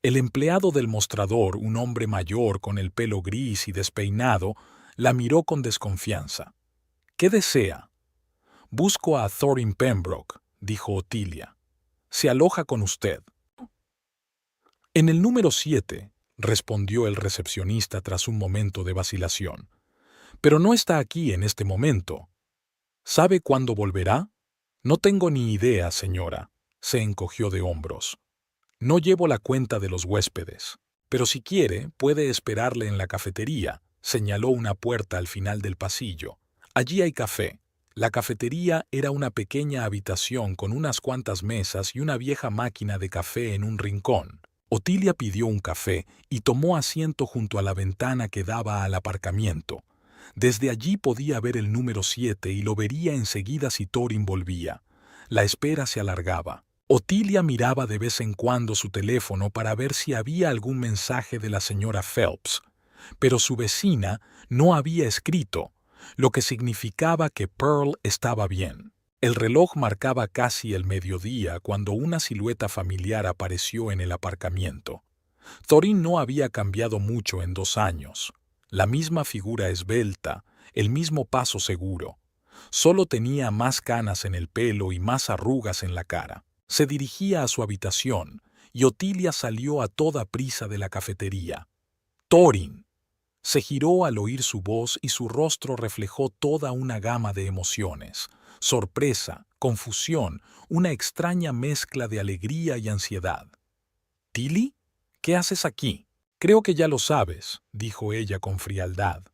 El empleado del mostrador, un hombre mayor con el pelo gris y despeinado, la miró con desconfianza. ¿Qué desea? Busco a Thorin Pembroke, dijo Otilia. Se aloja con usted. En el número 7, respondió el recepcionista tras un momento de vacilación. Pero no está aquí en este momento. ¿Sabe cuándo volverá? No tengo ni idea, señora, se encogió de hombros. No llevo la cuenta de los huéspedes. Pero si quiere, puede esperarle en la cafetería, señaló una puerta al final del pasillo. Allí hay café. La cafetería era una pequeña habitación con unas cuantas mesas y una vieja máquina de café en un rincón. Otilia pidió un café y tomó asiento junto a la ventana que daba al aparcamiento. Desde allí podía ver el número 7 y lo vería enseguida si Thorin volvía. La espera se alargaba. Otilia miraba de vez en cuando su teléfono para ver si había algún mensaje de la señora Phelps, pero su vecina no había escrito, lo que significaba que Pearl estaba bien. El reloj marcaba casi el mediodía cuando una silueta familiar apareció en el aparcamiento. Thorin no había cambiado mucho en 2 años. La misma figura esbelta, el mismo paso seguro. Solo tenía más canas en el pelo y más arrugas en la cara. Se dirigía a su habitación y Otilia salió a toda prisa de la cafetería. ¡Thorin! Se giró al oír su voz y su rostro reflejó toda una gama de emociones. Sorpresa, confusión, una extraña mezcla de alegría y ansiedad. «¿Tilly? ¿Qué haces aquí?» «Creo que ya lo sabes», dijo ella con frialdad.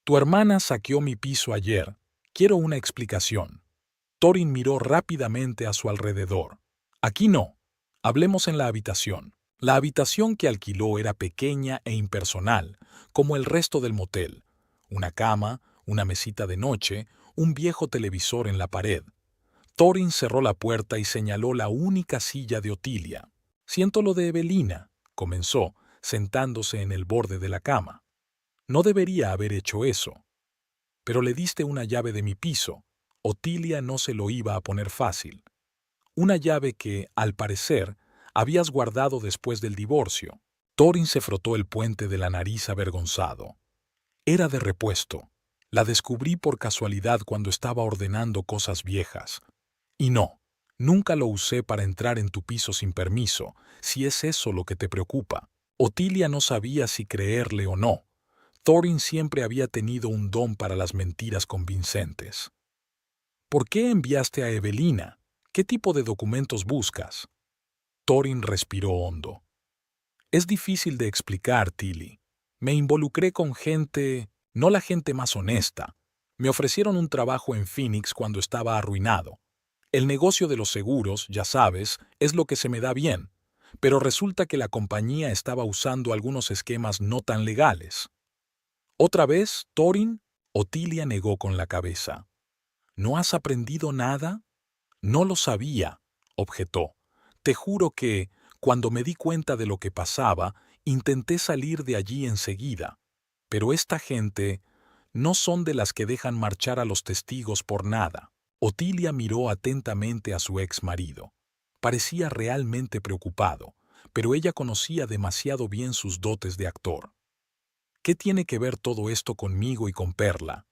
«Tu hermana saqueó mi piso ayer. Quiero una explicación». Thorin miró rápidamente a su alrededor. «Aquí no. Hablemos en la habitación». La habitación que alquiló era pequeña e impersonal, como el resto del motel. Una cama, una mesita de noche, un viejo televisor en la pared. Thorin cerró la puerta y señaló la única silla de Otilia. «Siento lo de Evelina», comenzó, sentándose en el borde de la cama. «No debería haber hecho eso. Pero le diste una llave de mi piso». Otilia no se lo iba a poner fácil. Una llave que, al parecer, habías guardado después del divorcio. Thorin se frotó el puente de la nariz avergonzado. Era de repuesto. La descubrí por casualidad cuando estaba ordenando cosas viejas. Y no, nunca lo usé para entrar en tu piso sin permiso, si es eso lo que te preocupa. Otilia no sabía si creerle o no. Thorin siempre había tenido un don para las mentiras convincentes. ¿Por qué enviaste a Evelina? ¿Qué tipo de documentos buscas? Thorin respiró hondo. Es difícil de explicar, Tilly. Me involucré con gente, no la gente más honesta. Me ofrecieron un trabajo en Phoenix cuando estaba arruinado. El negocio de los seguros, ya sabes, es lo que se me da bien. Pero resulta que la compañía estaba usando algunos esquemas no tan legales. ¿Otra vez, Thorin? Otilia negó con la cabeza. ¿No has aprendido nada? No lo sabía, objetó. Te juro que, cuando me di cuenta de lo que pasaba, intenté salir de allí enseguida. Pero esta gente no son de las que dejan marchar a los testigos por nada. Otilia miró atentamente a su ex marido. Parecía realmente preocupado, pero ella conocía demasiado bien sus dotes de actor. ¿Qué tiene que ver todo esto conmigo y con Perla?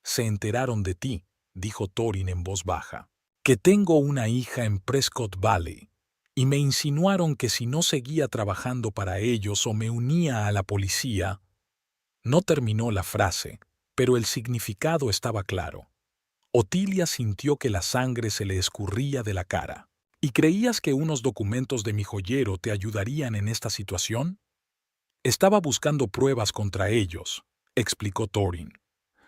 Se enteraron de ti, dijo Thorin en voz baja, que tengo una hija en Prescott Valley, y me insinuaron que si no seguía trabajando para ellos o me unía a la policía. No terminó la frase, pero el significado estaba claro. Otilia sintió que la sangre se le escurría de la cara. ¿Y creías que unos documentos de mi joyero te ayudarían en esta situación? Estaba buscando pruebas contra ellos, explicó Thorin.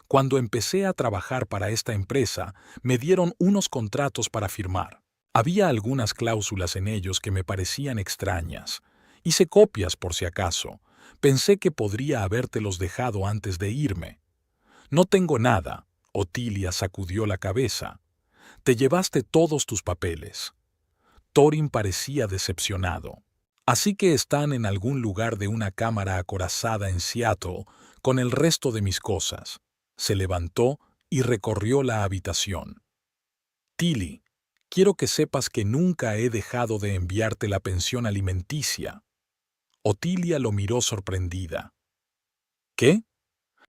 Cuando empecé a trabajar para esta empresa, me dieron unos contratos para firmar. Había algunas cláusulas en ellos que me parecían extrañas. Hice copias por si acaso. Pensé que podría habértelos dejado antes de irme. No tengo nada. Otilia sacudió la cabeza. Te llevaste todos tus papeles. Thorin parecía decepcionado. Así que están en algún lugar de una cámara acorazada en Seattle con el resto de mis cosas. Se levantó y recorrió la habitación. Tilly, quiero que sepas que nunca he dejado de enviarte la pensión alimenticia. Otilia lo miró sorprendida. ¿Qué?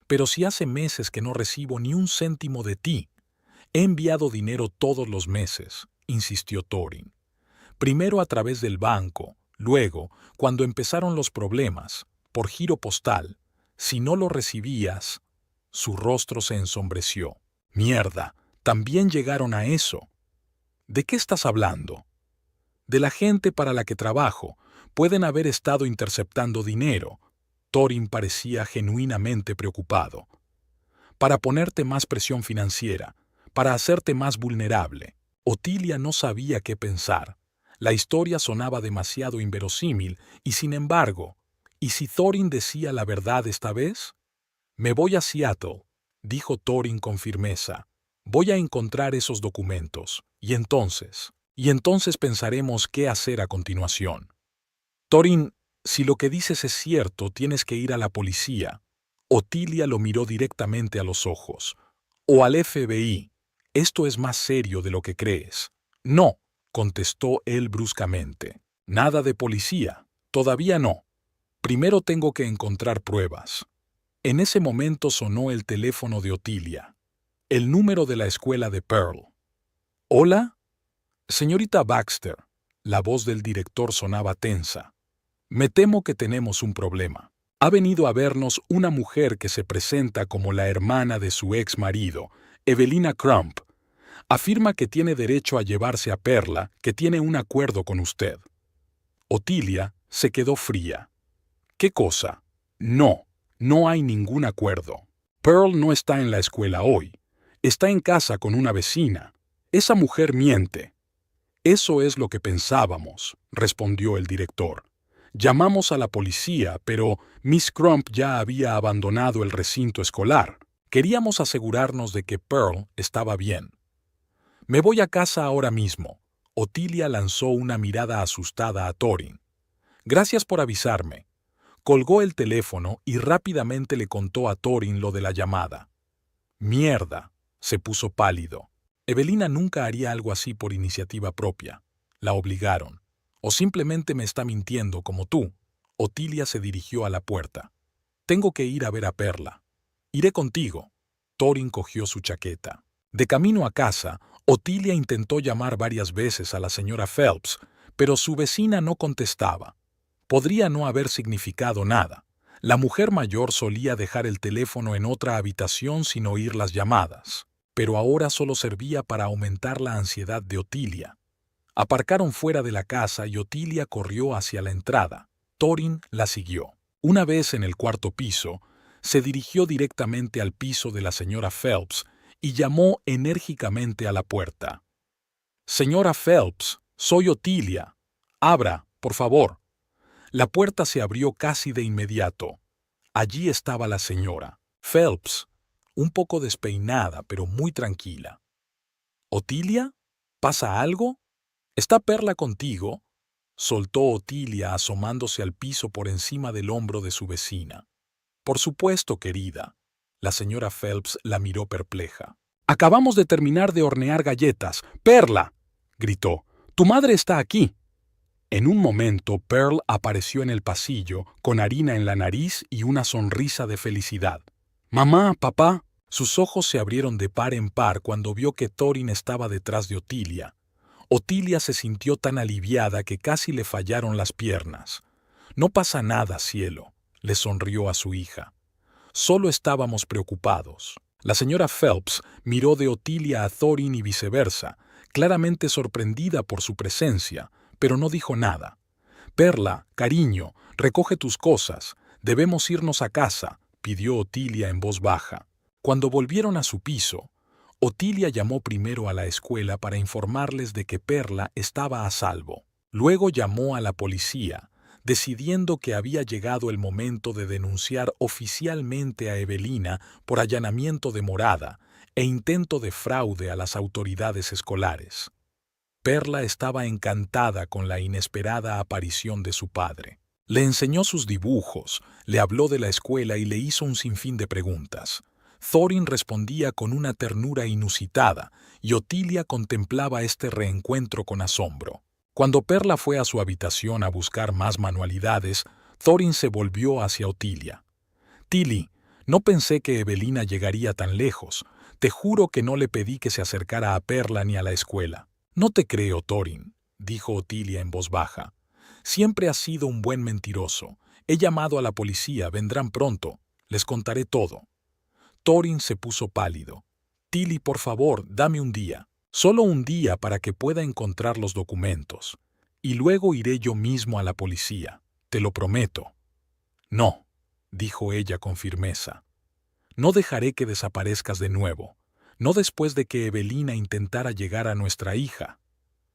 Pero si hace meses que no recibo ni un céntimo de ti. He enviado dinero todos los meses, insistió Thorin. Primero a través del banco, luego, cuando empezaron los problemas, por giro postal. Si no lo recibías... Su rostro se ensombreció. Mierda, también llegaron a eso. ¿De qué estás hablando? De la gente para la que trabajo. Pueden haber estado interceptando dinero. Thorin parecía genuinamente preocupado. Para ponerte más presión financiera, para hacerte más vulnerable. Otilia no sabía qué pensar. La historia sonaba demasiado inverosímil y, sin embargo, ¿y si Thorin decía la verdad esta vez? Me voy a Seattle, dijo Thorin con firmeza. Voy a encontrar esos documentos, y entonces pensaremos qué hacer a continuación. Thorin, si lo que dices es cierto, tienes que ir a la policía. Otilia lo miró directamente a los ojos. O al FBI. Esto es más serio de lo que crees. No, contestó él bruscamente. Nada de policía. Todavía no. Primero tengo que encontrar pruebas. En ese momento sonó el teléfono de Otilia. El número de la escuela de Pearl. ¿Hola? Señorita Baxter. La voz del director sonaba tensa. Me temo que tenemos un problema. Ha venido a vernos una mujer que se presenta como la hermana de su ex marido, Evelina Crump. Afirma que tiene derecho a llevarse a Perla, que tiene un acuerdo con usted. Otilia se quedó fría. ¿Qué cosa? No hay ningún acuerdo. Pearl no está en la escuela hoy. Está en casa con una vecina. Esa mujer miente. Eso es lo que pensábamos, respondió el director. Llamamos a la policía, pero Miss Crump ya había abandonado el recinto escolar. Queríamos asegurarnos de que Pearl estaba bien. Me voy a casa ahora mismo. Otilia lanzó una mirada asustada a Thorin. Gracias por avisarme. Colgó el teléfono y rápidamente le contó a Thorin lo de la llamada. Mierda, se puso pálido. Evelina nunca haría algo así por iniciativa propia. La obligaron. O simplemente me está mintiendo como tú. Otilia se dirigió a la puerta. Tengo que ir a ver a Perla. Iré contigo. Thorin cogió su chaqueta. De camino a casa, Otilia intentó llamar varias veces a la señora Phelps, pero su vecina no contestaba. Podría no haber significado nada. La mujer mayor solía dejar el teléfono en otra habitación sin oír las llamadas, pero ahora solo servía para aumentar la ansiedad de Otilia. Aparcaron fuera de la casa y Otilia corrió hacia la entrada. Thorin la siguió. Una vez en el cuarto piso, se dirigió directamente al piso de la señora Phelps y llamó enérgicamente a la puerta. «Señora Phelps, soy Otilia. Abra, por favor». La puerta se abrió casi de inmediato. Allí estaba la señora Phelps, un poco despeinada, pero muy tranquila. «¿Otilia? ¿Pasa algo? ¿Está Perla contigo?», soltó Otilia asomándose al piso por encima del hombro de su vecina. «Por supuesto, querida». La señora Phelps la miró perpleja. «Acabamos de terminar de hornear galletas. ¡Perla!», gritó. «Tu madre está aquí». En un momento, Pearl apareció en el pasillo, con harina en la nariz y una sonrisa de felicidad. «Mamá, papá». Sus ojos se abrieron de par en par cuando vio que Thorin estaba detrás de Otilia. Otilia se sintió tan aliviada que casi le fallaron las piernas. «No pasa nada, cielo», le sonrió a su hija. «Solo estábamos preocupados». La señora Phelps miró de Otilia a Thorin y viceversa, claramente sorprendida por su presencia, pero no dijo nada. «Perla, cariño, recoge tus cosas. Debemos irnos a casa», pidió Otilia en voz baja. Cuando volvieron a su piso, Otilia llamó primero a la escuela para informarles de que Perla estaba a salvo. Luego llamó a la policía, decidiendo que había llegado el momento de denunciar oficialmente a Evelina por allanamiento de morada e intento de fraude a las autoridades escolares. Perla estaba encantada con la inesperada aparición de su padre. Le enseñó sus dibujos, le habló de la escuela y le hizo un sinfín de preguntas. Thorin respondía con una ternura inusitada y Otilia contemplaba este reencuentro con asombro. Cuando Perla fue a su habitación a buscar más manualidades, Thorin se volvió hacia Otilia. «Tilly, no pensé que Evelina llegaría tan lejos. Te juro que no le pedí que se acercara a Perla ni a la escuela». «No te creo, Thorin», dijo Otilia en voz baja. «Siempre has sido un buen mentiroso. He llamado a la policía, vendrán pronto. Les contaré todo». Thorin se puso pálido. «Tilly, por favor, dame un día. Solo un día para que pueda encontrar los documentos. Y luego iré yo mismo a la policía. Te lo prometo». «No», dijo ella con firmeza. «No dejaré que desaparezcas de nuevo. No después de que Evelina intentara llegar a nuestra hija».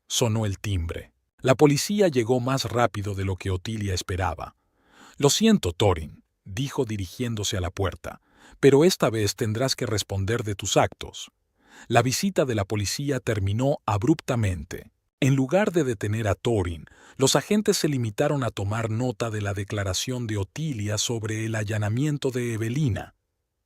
Sonó el timbre. La policía llegó más rápido de lo que Otilia esperaba. «Lo siento, Thorin», dijo dirigiéndose a la puerta, «pero esta vez tendrás que responder de tus actos». La visita de la policía terminó abruptamente. En lugar de detener a Thorin, los agentes se limitaron a tomar nota de la declaración de Otilia sobre el allanamiento de Evelina.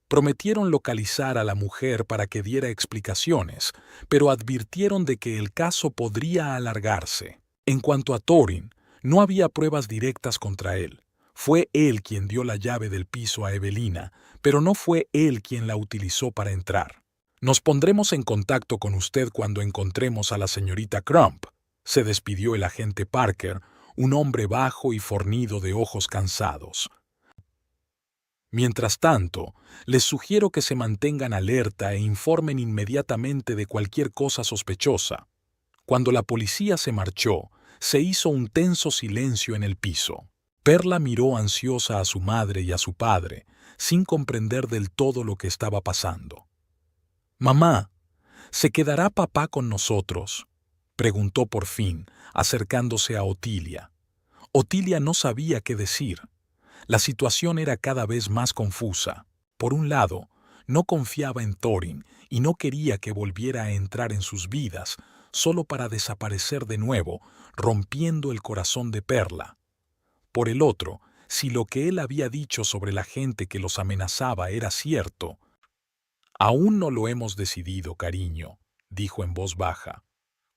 Prometieron localizar a la mujer para que diera explicaciones, pero advirtieron de que el caso podría alargarse. En cuanto a Thorin, no había pruebas directas contra él. Fue él quien dio la llave del piso a Evelina, pero no fue él quien la utilizó para entrar. «Nos pondremos en contacto con usted cuando encontremos a la señorita Crump», se despidió el agente Parker, un hombre bajo y fornido de ojos cansados. «Mientras tanto, les sugiero que se mantengan alerta e informen inmediatamente de cualquier cosa sospechosa». Cuando la policía se marchó, se hizo un tenso silencio en el piso. Perla miró ansiosa a su madre y a su padre, sin comprender del todo lo que estaba pasando. «Mamá, ¿se quedará papá con nosotros?», preguntó por fin, acercándose a Otilia. Otilia no sabía qué decir. La situación era cada vez más confusa. Por un lado, no confiaba en Thorin y no quería que volviera a entrar en sus vidas, solo para desaparecer de nuevo, rompiendo el corazón de Perla. Por el otro, si lo que él había dicho sobre la gente que los amenazaba era cierto. «Aún no lo hemos decidido, cariño», dijo en voz baja.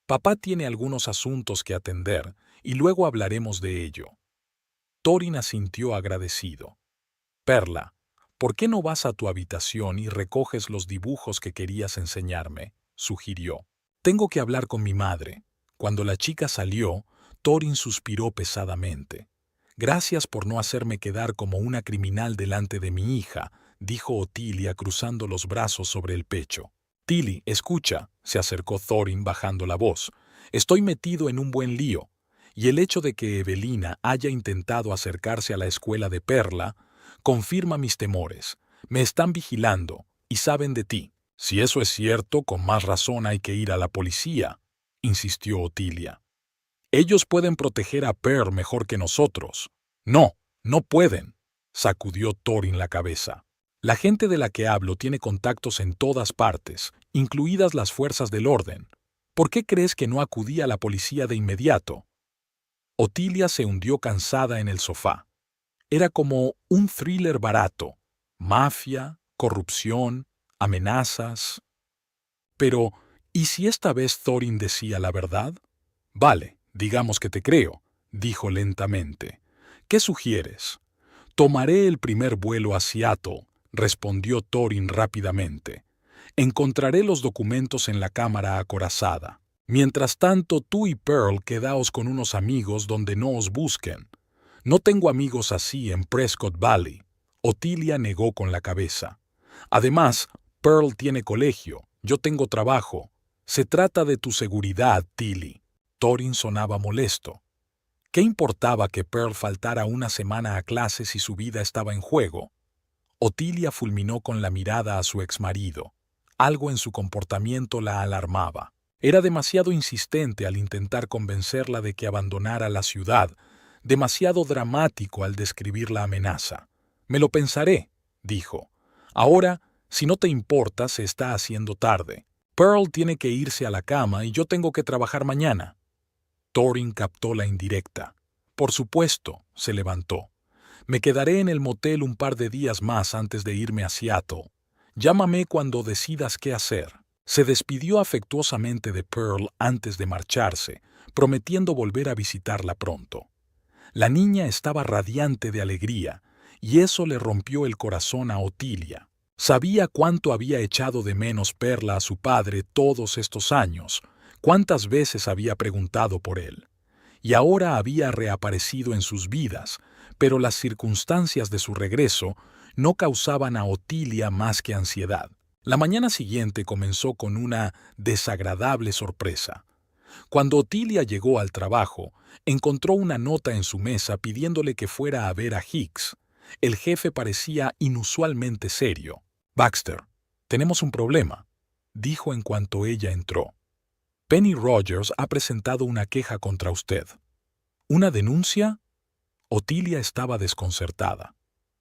«Papá tiene algunos asuntos que atender y luego hablaremos de ello». Thorin asintió agradecido. «Perla, ¿por qué no vas a tu habitación y recoges los dibujos que querías enseñarme?», sugirió. «Tengo que hablar con mi madre». Cuando la chica salió, Thorin suspiró pesadamente. «Gracias por no hacerme quedar como una criminal delante de mi hija», dijo Otilia cruzando los brazos sobre el pecho. «Tilly, escucha», se acercó Thorin bajando la voz. «Estoy metido en un buen lío, y el hecho de que Evelina haya intentado acercarse a la escuela de Perla confirma mis temores. Me están vigilando y saben de ti». «Si eso es cierto, con más razón hay que ir a la policía», insistió Otilia. «Ellos pueden proteger a Pearl mejor que nosotros». «No, no pueden», sacudió Thorin la cabeza. «La gente de la que hablo tiene contactos en todas partes, incluidas las fuerzas del orden. ¿Por qué crees que no acudí a la policía de inmediato?». Otilia se hundió cansada en el sofá. Era como un thriller barato. Mafia, corrupción, amenazas. Pero, ¿y si esta vez Thorin decía la verdad? «Vale, digamos que te creo», dijo lentamente. «¿Qué sugieres?» «Tomaré el primer vuelo a Seattle», respondió Thorin rápidamente. «Encontraré los documentos en la cámara acorazada. Mientras tanto, tú y Pearl quedaos con unos amigos donde no os busquen». «No tengo amigos así en Prescott Valley», Otilia negó con la cabeza. «Además, Pearl tiene colegio, yo tengo trabajo. Se trata de tu seguridad, Tilly». Thorin sonaba molesto. ¿Qué importaba que Pearl faltara una semana a clase si su vida estaba en juego? Otilia fulminó con la mirada a su exmarido. Algo en su comportamiento la alarmaba. Era demasiado insistente al intentar convencerla de que abandonara la ciudad, demasiado dramático al describir la amenaza. «Me lo pensaré», dijo. «Ahora, si no te importa, se está haciendo tarde. Pearl tiene que irse a la cama y yo tengo que trabajar mañana». Thorin captó la indirecta. «Por supuesto», se levantó. «Me quedaré en el motel un par de días más antes de irme a Seattle. Llámame cuando decidas qué hacer». Se despidió afectuosamente de Pearl antes de marcharse, prometiendo volver a visitarla pronto. La niña estaba radiante de alegría, y eso le rompió el corazón a Otilia. Sabía cuánto había echado de menos Perla a su padre todos estos años, cuántas veces había preguntado por él. Y ahora había reaparecido en sus vidas, pero las circunstancias de su regreso no causaban a Otilia más que ansiedad. La mañana siguiente comenzó con una desagradable sorpresa. Cuando Otilia llegó al trabajo, encontró una nota en su mesa pidiéndole que fuera a ver a Hicks. El jefe parecía inusualmente serio. «Baxter, tenemos un problema», dijo en cuanto ella entró. «Penny Rogers ha presentado una queja contra usted». «¿Una denuncia?» Otilia estaba desconcertada.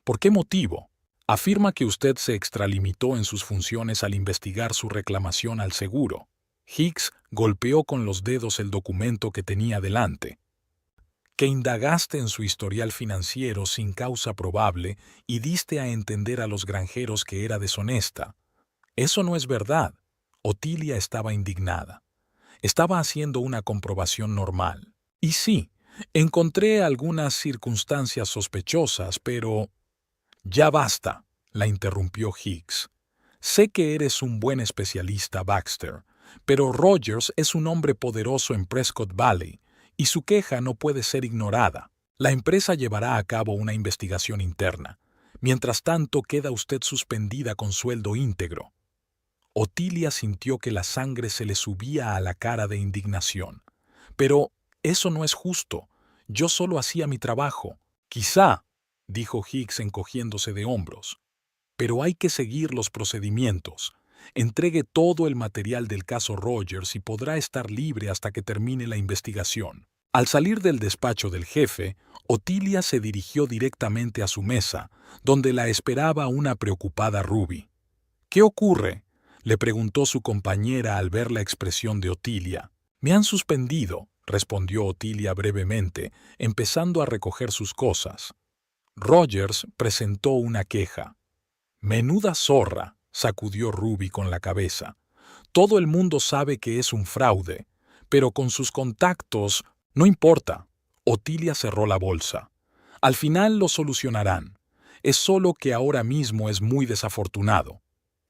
«¿Por qué motivo?» «Afirma que usted se extralimitó en sus funciones al investigar su reclamación al seguro». Hicks golpeó con los dedos el documento que tenía delante. «Que indagaste en su historial financiero sin causa probable y diste a entender a los granjeros que era deshonesta». «Eso no es verdad». Otilia estaba indignada. Estaba haciendo una comprobación normal. «Y sí, encontré algunas circunstancias sospechosas, pero...» «Ya basta», la interrumpió Hicks. «Sé que eres un buen especialista, Baxter, pero Rogers es un hombre poderoso en Prescott Valley, y su queja no puede ser ignorada. La empresa llevará a cabo una investigación interna. Mientras tanto, queda usted suspendida con sueldo íntegro». Otilia sintió que la sangre se le subía a la cara de indignación. «Pero eso no es justo. Yo solo hacía mi trabajo». «Quizá», dijo Hicks encogiéndose de hombros. «Pero hay que seguir los procedimientos. Entregue todo el material del caso Rogers y podrá estar libre hasta que termine la investigación». Al salir del despacho del jefe, Otilia se dirigió directamente a su mesa, donde la esperaba una preocupada Ruby. «¿Qué ocurre?», le preguntó su compañera al ver la expresión de Otilia. «Me han suspendido», respondió Otilia brevemente, empezando a recoger sus cosas. Rogers presentó una queja. «Menuda zorra», sacudió Ruby con la cabeza. «Todo el mundo sabe que es un fraude, pero con sus contactos no importa». Otilia cerró la bolsa. «Al final lo solucionarán. Es solo que ahora mismo es muy desafortunado».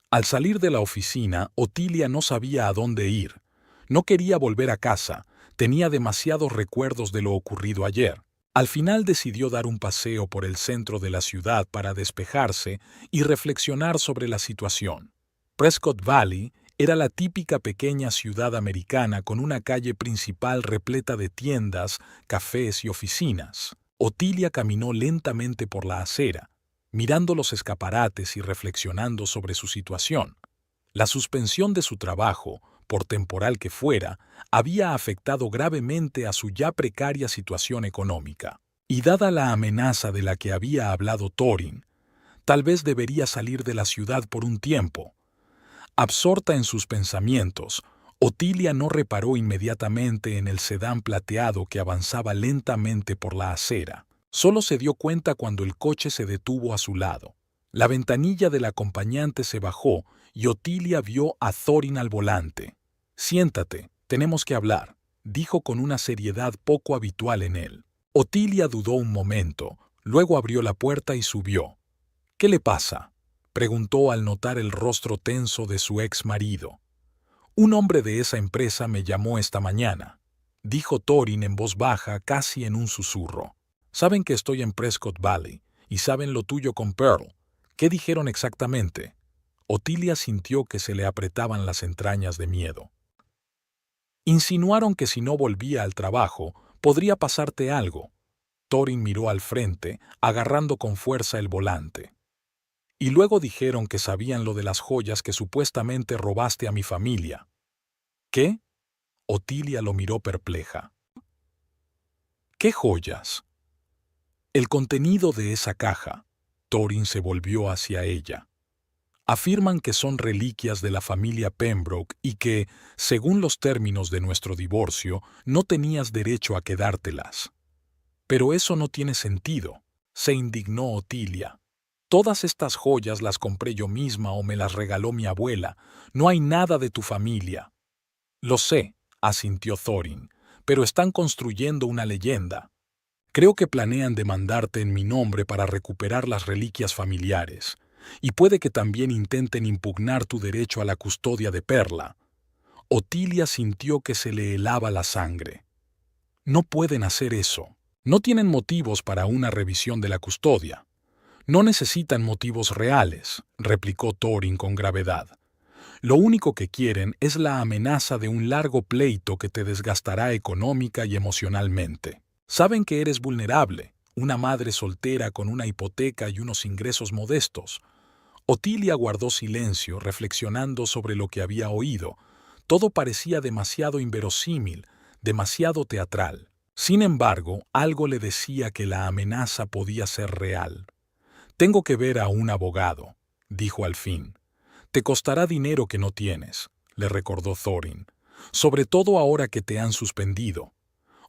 Al salir de la oficina, Otilia no sabía a dónde ir. No quería volver a casa, tenía demasiados recuerdos de lo ocurrido ayer. Al final decidió dar un paseo por el centro de la ciudad para despejarse y reflexionar sobre la situación. Prescott Valley era la típica pequeña ciudad americana con una calle principal repleta de tiendas, cafés y oficinas. Otilia caminó lentamente por la acera, mirando los escaparates y reflexionando sobre su situación. La suspensión de su trabajo, por temporal que fuera, había afectado gravemente a su ya precaria situación económica. Y dada la amenaza de la que había hablado Thorin, tal vez debería salir de la ciudad por un tiempo. Absorta en sus pensamientos, Otilia no reparó inmediatamente en el sedán plateado que avanzaba lentamente por la acera. Solo se dio cuenta cuando el coche se detuvo a su lado. La ventanilla del acompañante se bajó y Otilia vio a Thorin al volante. «Siéntate, tenemos que hablar», dijo con una seriedad poco habitual en él. Otilia dudó un momento, luego abrió la puerta y subió. «¿Qué le pasa?», preguntó al notar el rostro tenso de su ex marido. «Un hombre de esa empresa me llamó esta mañana», dijo Thorin en voz baja, casi en un susurro. «Saben que estoy en Prescott Valley y saben lo tuyo con Pearl. ¿Qué dijeron exactamente?». Otilia sintió que se le apretaban las entrañas de miedo. «Insinuaron que si no volvía al trabajo, podría pasarte algo». Thorin miró al frente, agarrando con fuerza el volante. Y luego dijeron que sabían lo de las joyas que supuestamente robaste a mi familia. ¿Qué? Otilia lo miró perpleja. ¿Qué joyas? El contenido de esa caja. Thorin se volvió hacia ella. Afirman que son reliquias de la familia Pembroke y que, según los términos de nuestro divorcio, no tenías derecho a quedártelas. Pero eso no tiene sentido, se indignó Otilia. Todas estas joyas las compré yo misma o me las regaló mi abuela. No hay nada de tu familia. Lo sé, asintió Thorin, pero están construyendo una leyenda. Creo que planean demandarte en mi nombre para recuperar las reliquias familiares, y puede que también intenten impugnar tu derecho a la custodia de Perla. Otilia sintió que se le helaba la sangre. No pueden hacer eso. No tienen motivos para una revisión de la custodia. No necesitan motivos reales, replicó Thorin con gravedad. Lo único que quieren es la amenaza de un largo pleito que te desgastará económica y emocionalmente. Saben que eres vulnerable, una madre soltera con una hipoteca y unos ingresos modestos. Otilia guardó silencio, reflexionando sobre lo que había oído. Todo parecía demasiado inverosímil, demasiado teatral. Sin embargo, algo le decía que la amenaza podía ser real. Tengo que ver a un abogado, dijo al fin. Te costará dinero que no tienes, le recordó Thorin, sobre todo ahora que te han suspendido.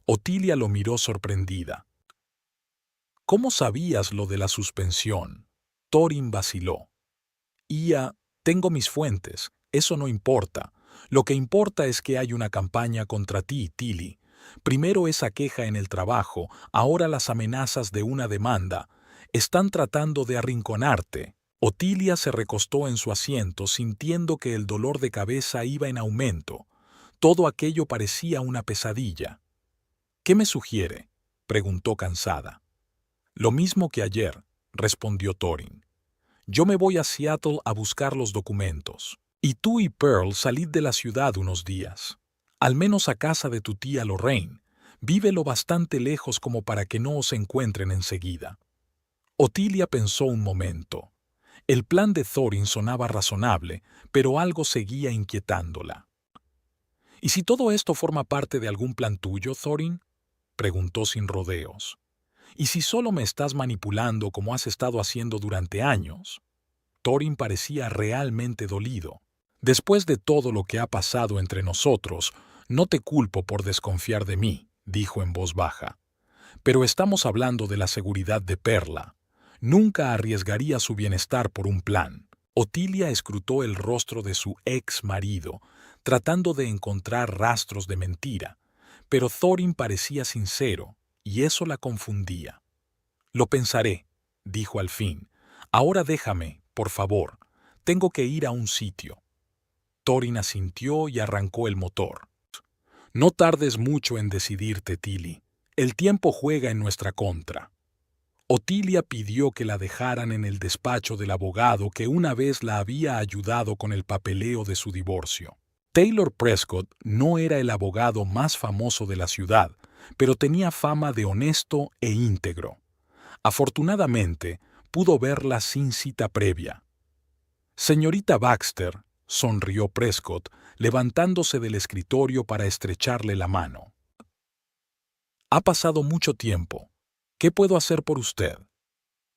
Otilia lo miró sorprendida. ¿Cómo sabías lo de la suspensión? Thorin vaciló. Tengo mis fuentes, eso no importa. Lo que importa es que hay una campaña contra ti, Tilly. Primero esa queja en el trabajo, ahora las amenazas de una demanda. Están tratando de arrinconarte. Otilia se recostó en su asiento sintiendo que el dolor de cabeza iba en aumento. Todo aquello parecía una pesadilla. ¿Qué me sugiere?, preguntó cansada. Lo mismo que ayer, respondió Thorin. Yo me voy a Seattle a buscar los documentos. Y tú y Pearl salid de la ciudad unos días. Al menos a casa de tu tía Lorraine. Vive lo bastante lejos como para que no os encuentren enseguida. Otilia pensó un momento. El plan de Thorin sonaba razonable, pero algo seguía inquietándola. ¿Y si todo esto forma parte de algún plan tuyo, Thorin?, preguntó sin rodeos. ¿Y si solo me estás manipulando como has estado haciendo durante años? Thorin parecía realmente dolido. Después de todo lo que ha pasado entre nosotros, no te culpo por desconfiar de mí, dijo en voz baja. Pero estamos hablando de la seguridad de Perla. Nunca arriesgaría su bienestar por un plan. Otilia escrutó el rostro de su ex marido, tratando de encontrar rastros de mentira, pero Thorin parecía sincero, y eso la confundía. Lo pensaré, dijo al fin. Ahora déjame, por favor. Tengo que ir a un sitio. Thorin asintió y arrancó el motor. No tardes mucho en decidirte, Tilly. El tiempo juega en nuestra contra. Otilia pidió que la dejaran en el despacho del abogado que una vez la había ayudado con el papeleo de su divorcio. Taylor Prescott no era el abogado más famoso de la ciudad, pero tenía fama de honesto e íntegro. Afortunadamente, pudo verla sin cita previa. Señorita Baxter, sonrió Prescott, levantándose del escritorio para estrecharle la mano. Ha pasado mucho tiempo. ¿Qué puedo hacer por usted?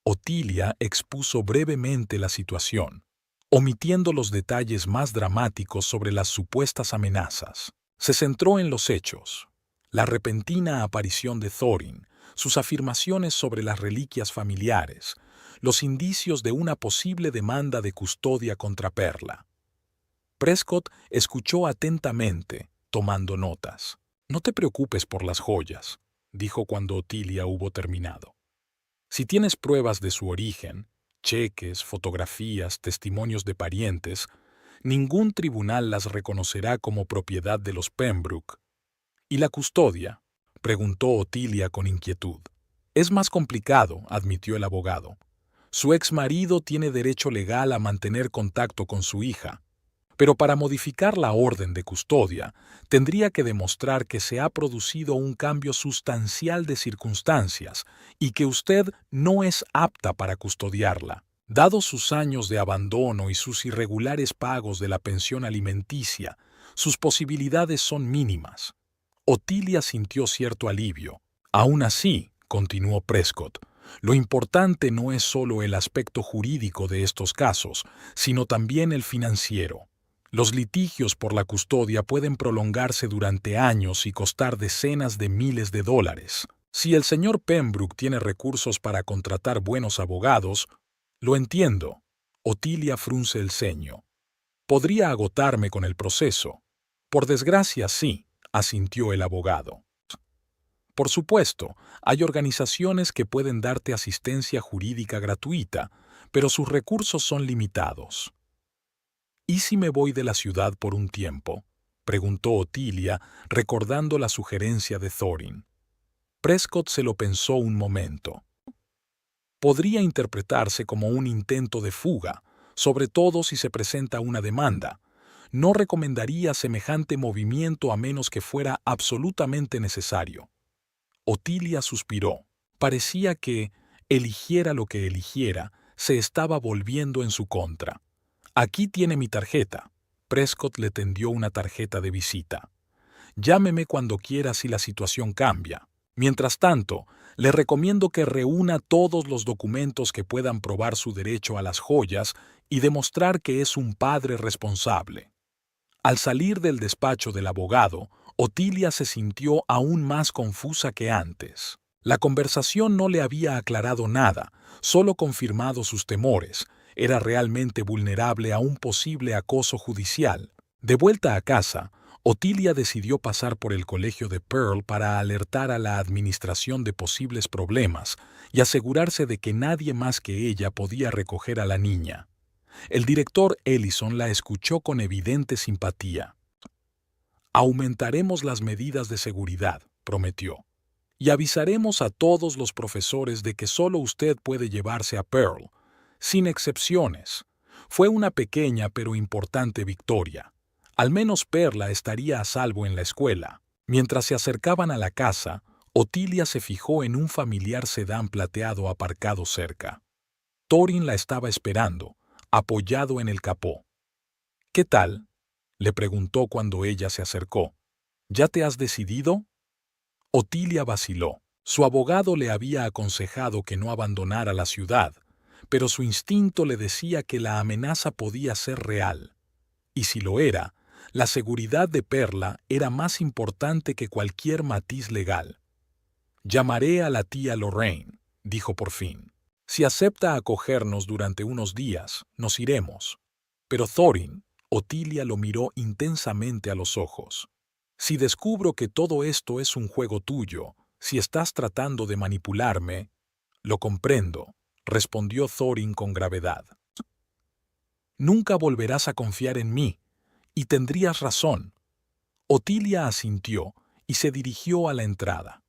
Otilia expuso brevemente la situación, omitiendo los detalles más dramáticos sobre las supuestas amenazas. Se centró en los hechos, la repentina aparición de Thorin, sus afirmaciones sobre las reliquias familiares, los indicios de una posible demanda de custodia contra Perla. Prescott escuchó atentamente, tomando notas. No te preocupes por las joyas, dijo cuando Otilia hubo terminado. Si tienes pruebas de su origen, cheques, fotografías, testimonios de parientes, ningún tribunal las reconocerá como propiedad de los Pembroke. ¿Y la custodia?, preguntó Otilia con inquietud. Es más complicado, admitió el abogado. Su ex marido tiene derecho legal a mantener contacto con su hija, pero para modificar la orden de custodia, tendría que demostrar que se ha producido un cambio sustancial de circunstancias y que usted no es apta para custodiarla. Dados sus años de abandono y sus irregulares pagos de la pensión alimenticia, sus posibilidades son mínimas. Otilia sintió cierto alivio. Aún así, continuó Prescott, lo importante no es solo el aspecto jurídico de estos casos, sino también el financiero. Los litigios por la custodia pueden prolongarse durante años y costar decenas de miles de dólares. Si el señor Pembroke tiene recursos para contratar buenos abogados, lo entiendo. Otilia frunce el ceño. Podría agotarme con el proceso. Por desgracia, sí, asintió el abogado. Por supuesto, hay organizaciones que pueden darte asistencia jurídica gratuita, pero sus recursos son limitados. ¿Y si me voy de la ciudad por un tiempo?, preguntó Otilia, recordando la sugerencia de Thorin. Prescott se lo pensó un momento. Podría interpretarse como un intento de fuga, sobre todo si se presenta una demanda. No recomendaría semejante movimiento a menos que fuera absolutamente necesario. Otilia suspiró. Parecía que, eligiera lo que eligiera, se estaba volviendo en su contra. Aquí tiene mi tarjeta. Prescott le tendió una tarjeta de visita. Llámeme cuando quiera si la situación cambia. Mientras tanto, le recomiendo que reúna todos los documentos que puedan probar su derecho a las joyas y demostrar que es un padre responsable. Al salir del despacho del abogado, Otilia se sintió aún más confusa que antes. La conversación no le había aclarado nada, solo confirmado sus temores. Era realmente vulnerable a un posible acoso judicial. De vuelta a casa, Otilia decidió pasar por el colegio de Pearl para alertar a la administración de posibles problemas y asegurarse de que nadie más que ella podía recoger a la niña. El director Ellison la escuchó con evidente simpatía. Aumentaremos las medidas de seguridad, prometió, y avisaremos a todos los profesores de que solo usted puede llevarse a Pearl, sin excepciones. Fue una pequeña pero importante victoria. Al menos Perla estaría a salvo en la escuela. Mientras se acercaban a la casa, Otilia se fijó en un familiar sedán plateado aparcado cerca. Thorin la estaba esperando, apoyado en el capó. «¿Qué tal?», le preguntó cuando ella se acercó. «¿Ya te has decidido?». Otilia vaciló. Su abogado le había aconsejado que no abandonara la ciudad, pero su instinto le decía que la amenaza podía ser real. Y si lo era, la seguridad de Perla era más importante que cualquier matiz legal. «Llamaré a la tía Lorraine», dijo por fin. «Si acepta acogernos durante unos días, nos iremos». Pero Thorin, Otilia lo miró intensamente a los ojos. «Si descubro que todo esto es un juego tuyo, si estás tratando de manipularme...». «Lo comprendo», respondió Thorin con gravedad. «Nunca volverás a confiar en mí, y tendrías razón». Otilia asintió y se dirigió a la entrada.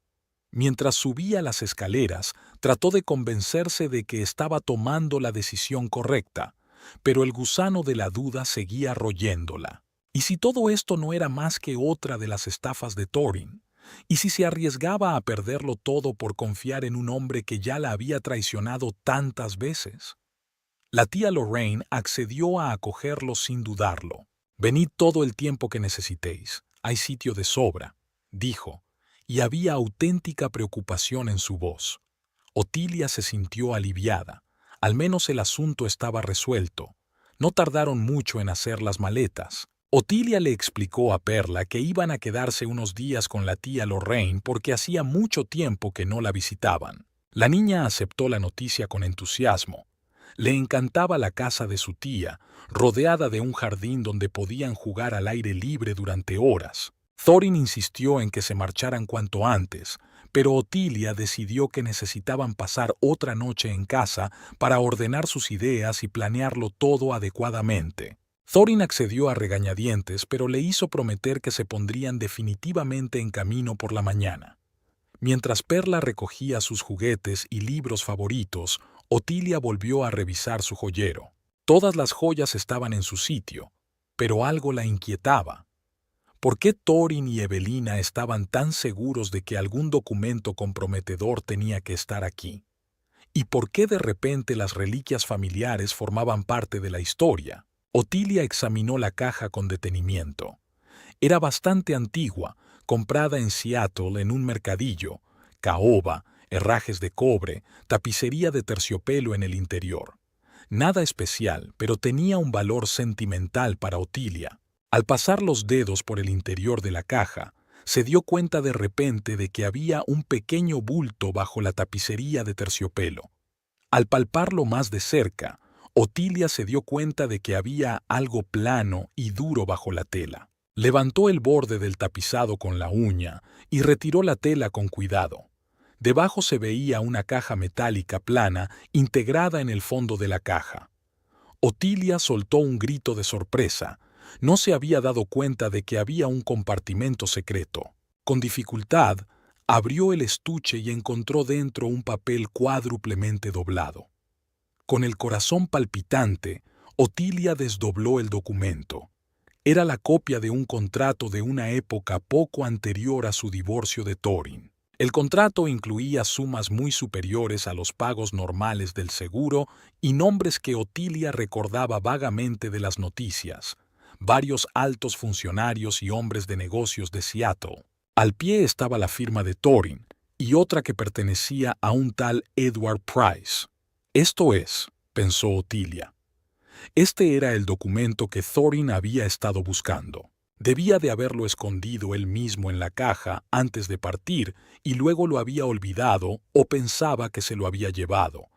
Mientras subía las escaleras, trató de convencerse de que estaba tomando la decisión correcta, pero el gusano de la duda seguía royéndola. ¿Y si todo esto no era más que otra de las estafas de Thorin? ¿Y si se arriesgaba a perderlo todo por confiar en un hombre que ya la había traicionado tantas veces? La tía Lorraine accedió a acogerlo sin dudarlo. «Venid todo el tiempo que necesitéis. Hay sitio de sobra», dijo, y había auténtica preocupación en su voz. Otilia se sintió aliviada. Al menos el asunto estaba resuelto. No tardaron mucho en hacer las maletas. Otilia le explicó a Perla que iban a quedarse unos días con la tía Lorraine porque hacía mucho tiempo que no la visitaban. La niña aceptó la noticia con entusiasmo. Le encantaba la casa de su tía, rodeada de un jardín donde podían jugar al aire libre durante horas. Thorin insistió en que se marcharan cuanto antes, pero Otilia decidió que necesitaban pasar otra noche en casa para ordenar sus ideas y planearlo todo adecuadamente. Thorin accedió a regañadientes, pero le hizo prometer que se pondrían definitivamente en camino por la mañana. Mientras Perla recogía sus juguetes y libros favoritos, Otilia volvió a revisar su joyero. Todas las joyas estaban en su sitio, pero algo la inquietaba. ¿Por qué Thorin y Evelina estaban tan seguros de que algún documento comprometedor tenía que estar aquí? ¿Y por qué de repente las reliquias familiares formaban parte de la historia? Otilia examinó la caja con detenimiento. Era bastante antigua, comprada en Seattle en un mercadillo, caoba, herrajes de cobre, tapicería de terciopelo en el interior. Nada especial, pero tenía un valor sentimental para Otilia. Al pasar los dedos por el interior de la caja, se dio cuenta de repente de que había un pequeño bulto bajo la tapicería de terciopelo. Al palparlo más de cerca, Otilia se dio cuenta de que había algo plano y duro bajo la tela. Levantó el borde del tapizado con la uña y retiró la tela con cuidado. Debajo se veía una caja metálica plana integrada en el fondo de la caja. Otilia soltó un grito de sorpresa. No se había dado cuenta de que había un compartimento secreto. Con dificultad, abrió el estuche y encontró dentro un papel cuádruplemente doblado. Con el corazón palpitante, Otilia desdobló el documento. Era la copia de un contrato de una época poco anterior a su divorcio de Thorin. El contrato incluía sumas muy superiores a los pagos normales del seguro y nombres que Otilia recordaba vagamente de las noticias. Varios altos funcionarios y hombres de negocios de Seattle. Al pie estaba la firma de Thorin y otra que pertenecía a un tal Edward Price. Esto es, pensó Otilia. Este era el documento que Thorin había estado buscando. Debía de haberlo escondido él mismo en la caja antes de partir y luego lo había olvidado o pensaba que se lo había llevado.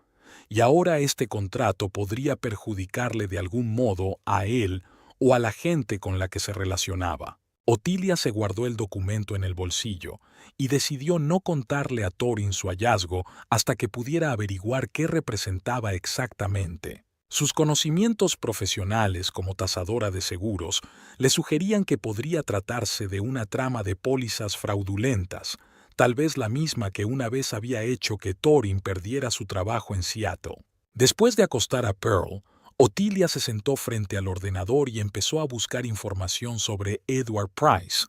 Y ahora este contrato podría perjudicarle de algún modo a él o a la gente con la que se relacionaba. Otilia se guardó el documento en el bolsillo y decidió no contarle a Thorin su hallazgo hasta que pudiera averiguar qué representaba exactamente. Sus conocimientos profesionales como tasadora de seguros le sugerían que podría tratarse de una trama de pólizas fraudulentas, tal vez la misma que una vez había hecho que Thorin perdiera su trabajo en Seattle. Después de acostar a Pearl, Otilia se sentó frente al ordenador y empezó a buscar información sobre Edward Price.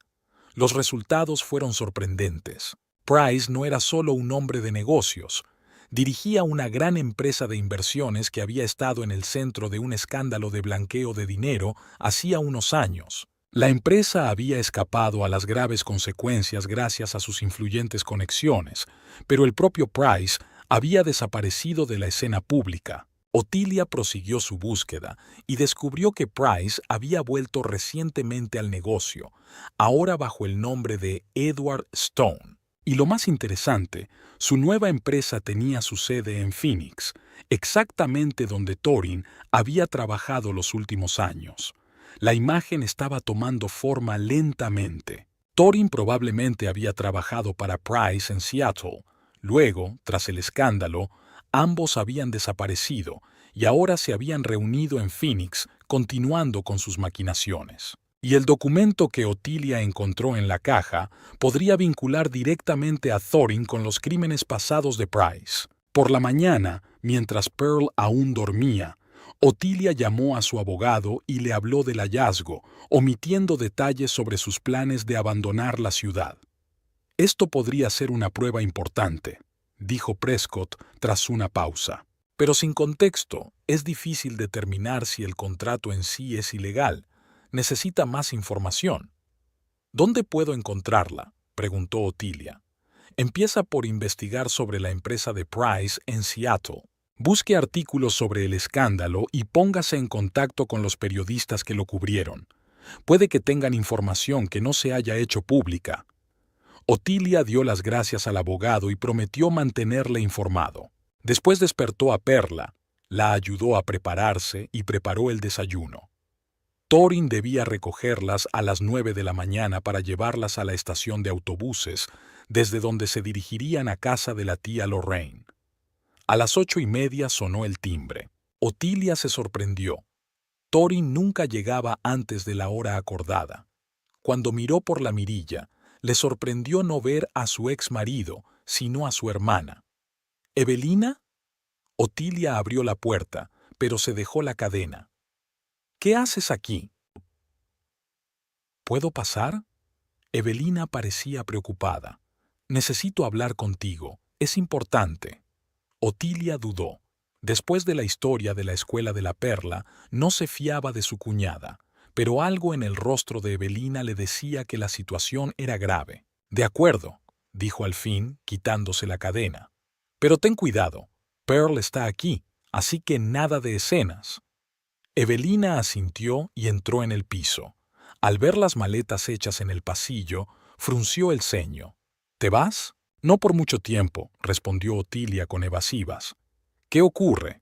Los resultados fueron sorprendentes. Price no era solo un hombre de negocios. Dirigía una gran empresa de inversiones que había estado en el centro de un escándalo de blanqueo de dinero hacía unos años. La empresa había escapado a las graves consecuencias gracias a sus influyentes conexiones, pero el propio Price había desaparecido de la escena pública. Otilia prosiguió su búsqueda y descubrió que Price había vuelto recientemente al negocio, ahora bajo el nombre de Edward Stone. Y lo más interesante, su nueva empresa tenía su sede en Phoenix, exactamente donde Thorin había trabajado los últimos años. La imagen estaba tomando forma lentamente. Thorin probablemente había trabajado para Price en Seattle. Luego, tras el escándalo, ambos habían desaparecido y ahora se habían reunido en Phoenix, continuando con sus maquinaciones. Y el documento que Otilia encontró en la caja podría vincular directamente a Thorin con los crímenes pasados de Price. Por la mañana, mientras Pearl aún dormía, Otilia llamó a su abogado y le habló del hallazgo, omitiendo detalles sobre sus planes de abandonar la ciudad. Esto podría ser una prueba importante, dijo Prescott tras una pausa. Pero sin contexto, es difícil determinar si el contrato en sí es ilegal. Necesita más información. ¿Dónde puedo encontrarla?, preguntó Otilia. Empieza por investigar sobre la empresa de Price en Seattle. Busque artículos sobre el escándalo y póngase en contacto con los periodistas que lo cubrieron. Puede que tengan información que no se haya hecho pública. Otilia dio las gracias al abogado y prometió mantenerle informado. Después despertó a Perla, la ayudó a prepararse y preparó el desayuno. Thorin debía recogerlas a las 9 de la mañana para llevarlas a la estación de autobuses, desde donde se dirigirían a casa de la tía Lorraine. A las 8:30 sonó el timbre. Otilia se sorprendió. Thorin nunca llegaba antes de la hora acordada. Cuando miró por la mirilla, le sorprendió no ver a su ex marido, sino a su hermana. ¿Evelina? Otilia abrió la puerta, pero se dejó la cadena. ¿Qué haces aquí? ¿Puedo pasar? Evelina parecía preocupada. Necesito hablar contigo. Es importante. Otilia dudó. Después de la historia de la escuela de la perla, no se fiaba de su cuñada, pero algo en el rostro de Evelina le decía que la situación era grave. «De acuerdo», dijo al fin, quitándose la cadena. «Pero ten cuidado, Pearl está aquí, así que nada de escenas». Evelina asintió y entró en el piso. Al ver las maletas hechas en el pasillo, frunció el ceño. «¿Te vas?» «No por mucho tiempo», respondió Otilia con evasivas. «¿Qué ocurre?»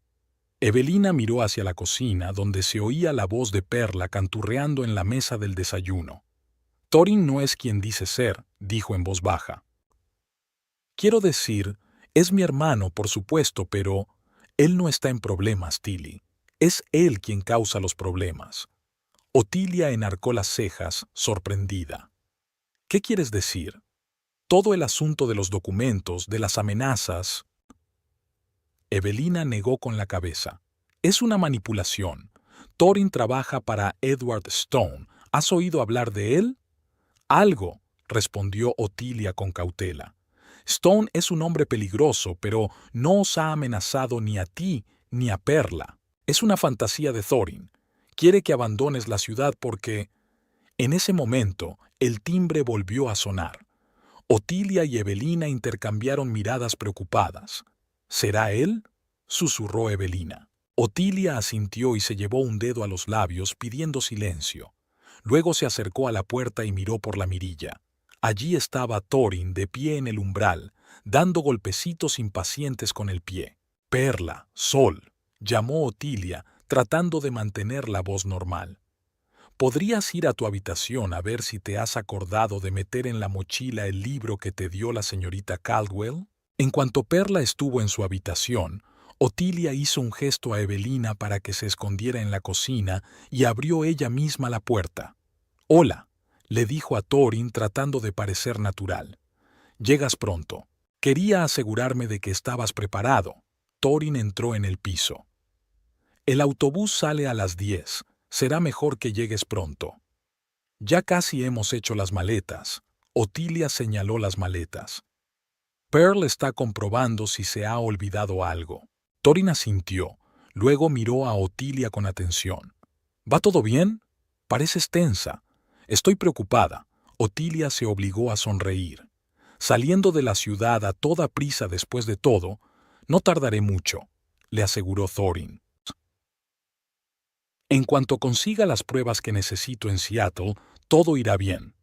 Evelina miró hacia la cocina, donde se oía la voz de Perla canturreando en la mesa del desayuno. «Thorin no es quien dice ser», dijo en voz baja. «Quiero decir, es mi hermano, por supuesto, pero él no está en problemas, Tilly. Es él quien causa los problemas». Otilia enarcó las cejas, sorprendida. «¿Qué quieres decir? Todo el asunto de los documentos, de las amenazas...» Evelina negó con la cabeza. «Es una manipulación. Thorin trabaja para Edward Stone. ¿Has oído hablar de él?» «Algo», respondió Otilia con cautela. «Stone es un hombre peligroso, pero no os ha amenazado ni a ti ni a Perla. Es una fantasía de Thorin. Quiere que abandones la ciudad porque...» En ese momento, el timbre volvió a sonar. Otilia y Evelina intercambiaron miradas preocupadas. «¿Será él?», susurró Evelina. Otilia asintió y se llevó un dedo a los labios pidiendo silencio. Luego se acercó a la puerta y miró por la mirilla. Allí estaba Thorin de pie en el umbral, dando golpecitos impacientes con el pie. «Perla, Sol», llamó Otilia, tratando de mantener la voz normal. «¿Podrías ir a tu habitación a ver si te has acordado de meter en la mochila el libro que te dio la señorita Caldwell?» En cuanto Perla estuvo en su habitación, Otilia hizo un gesto a Evelina para que se escondiera en la cocina y abrió ella misma la puerta. «Hola», le dijo a Thorin tratando de parecer natural. «Llegas pronto. Quería asegurarme de que estabas preparado». Thorin entró en el piso. «El autobús sale a las 10. Será mejor que llegues pronto». «Ya casi hemos hecho las maletas». Otilia señaló las maletas. «Pearl está comprobando si se ha olvidado algo». Thorin asintió. Luego miró a Otilia con atención. «¿Va todo bien? Pareces tensa». «Estoy preocupada». Otilia se obligó a sonreír. «Saliendo de la ciudad a toda prisa después de todo, no tardaré mucho», le aseguró Thorin. «En cuanto consiga las pruebas que necesito en Seattle, todo irá bien».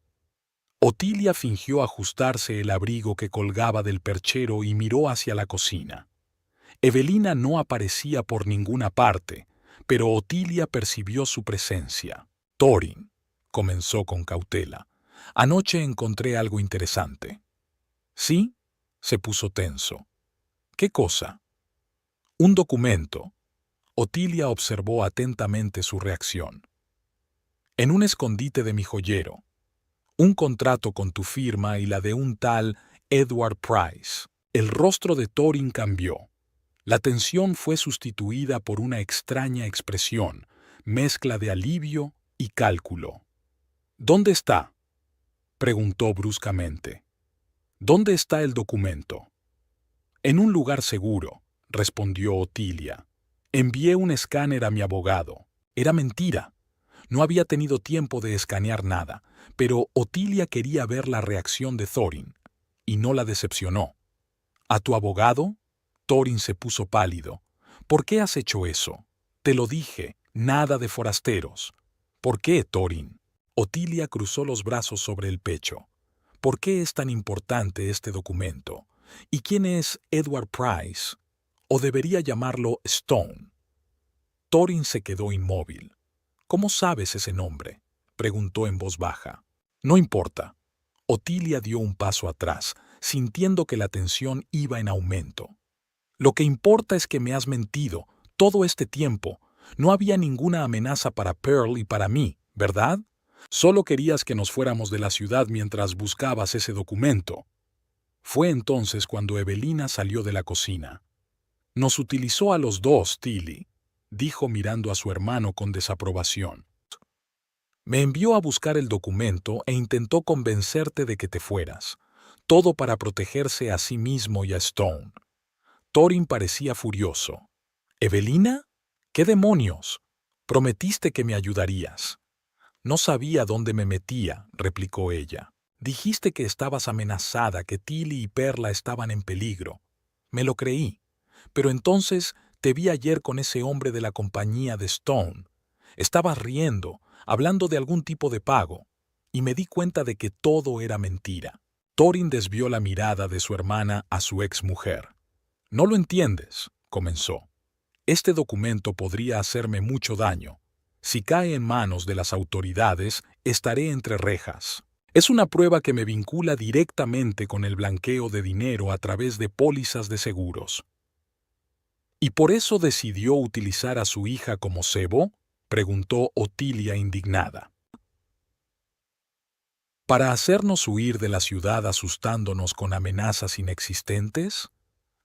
Otilia fingió ajustarse el abrigo que colgaba del perchero y miró hacia la cocina. Evelina no aparecía por ninguna parte, pero Otilia percibió su presencia. «Thorin», comenzó con cautela, «anoche encontré algo interesante». «¿Sí?», se puso tenso. «¿Qué cosa?» «Un documento». Otilia observó atentamente su reacción. «En un escondite de mi joyero. Un contrato con tu firma y la de un tal Edward Price». El rostro de Thorin cambió. La tensión fue sustituida por una extraña expresión, mezcla de alivio y cálculo. «¿Dónde está?», preguntó bruscamente. «¿Dónde está el documento?» «En un lugar seguro», respondió Otilia. «Envié un escáner a mi abogado. Era mentira. No había tenido tiempo de escanear nada, pero Otilia quería ver la reacción de Thorin, y no la decepcionó. «¿A tu abogado?» Thorin se puso pálido. «¿Por qué has hecho eso?» «Te lo dije, nada de forasteros». «¿Por qué, Thorin?» Otilia cruzó los brazos sobre el pecho. «¿Por qué es tan importante este documento? ¿Y quién es Edward Price? ¿O debería llamarlo Stone?» Thorin se quedó inmóvil. «¿Cómo sabes ese nombre?», preguntó en voz baja. «No importa». Otilia dio un paso atrás, sintiendo que la tensión iba en aumento. «Lo que importa es que me has mentido todo este tiempo. No había ninguna amenaza para Pearl y para mí, ¿verdad? Solo querías que nos fuéramos de la ciudad mientras buscabas ese documento». Fue entonces cuando Evelina salió de la cocina. «Nos utilizó a los dos, Tilly», dijo mirando a su hermano con desaprobación. «Me envió a buscar el documento e intentó convencerte de que te fueras. Todo para protegerse a sí mismo y a Stone». Thorin parecía furioso. —¿Evelina? ¿Qué demonios? Prometiste que me ayudarías. No sabía dónde me metía, replicó ella. Dijiste que estabas amenazada, que Tilly y Perla estaban en peligro. Me lo creí. Pero entonces te vi ayer con ese hombre de la compañía de Stone. Estabas riendo, hablando de algún tipo de pago, y me di cuenta de que todo era mentira. Thorin desvió la mirada de su hermana a su exmujer. «No lo entiendes», comenzó. «Este documento podría hacerme mucho daño. Si cae en manos de las autoridades, estaré entre rejas. Es una prueba que me vincula directamente con el blanqueo de dinero a través de pólizas de seguros». «¿Y por eso decidió utilizar a su hija como cebo?», preguntó Otilia indignada. ¿Para hacernos huir de la ciudad asustándonos con amenazas inexistentes?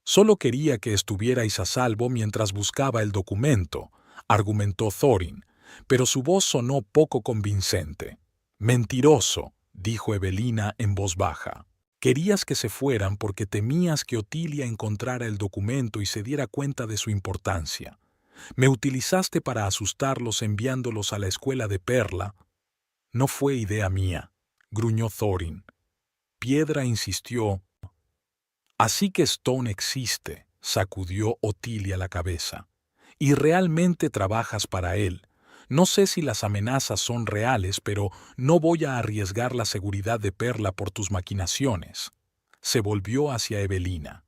Solo quería que estuvierais a salvo mientras buscaba el documento, argumentó Thorin, pero su voz sonó poco convincente. Mentiroso, dijo Evelina en voz baja. Querías que se fueran porque temías que Otilia encontrara el documento y se diera cuenta de su importancia. Me utilizaste para asustarlos enviándolos a la escuela de Perla. No fue idea mía, gruñó Thorin. Piedra insistió. Así que Stone existe, sacudió Otilia la cabeza. Y realmente trabajas para él. No sé si las amenazas son reales, pero no voy a arriesgar la seguridad de Perla por tus maquinaciones. Se volvió hacia Evelina.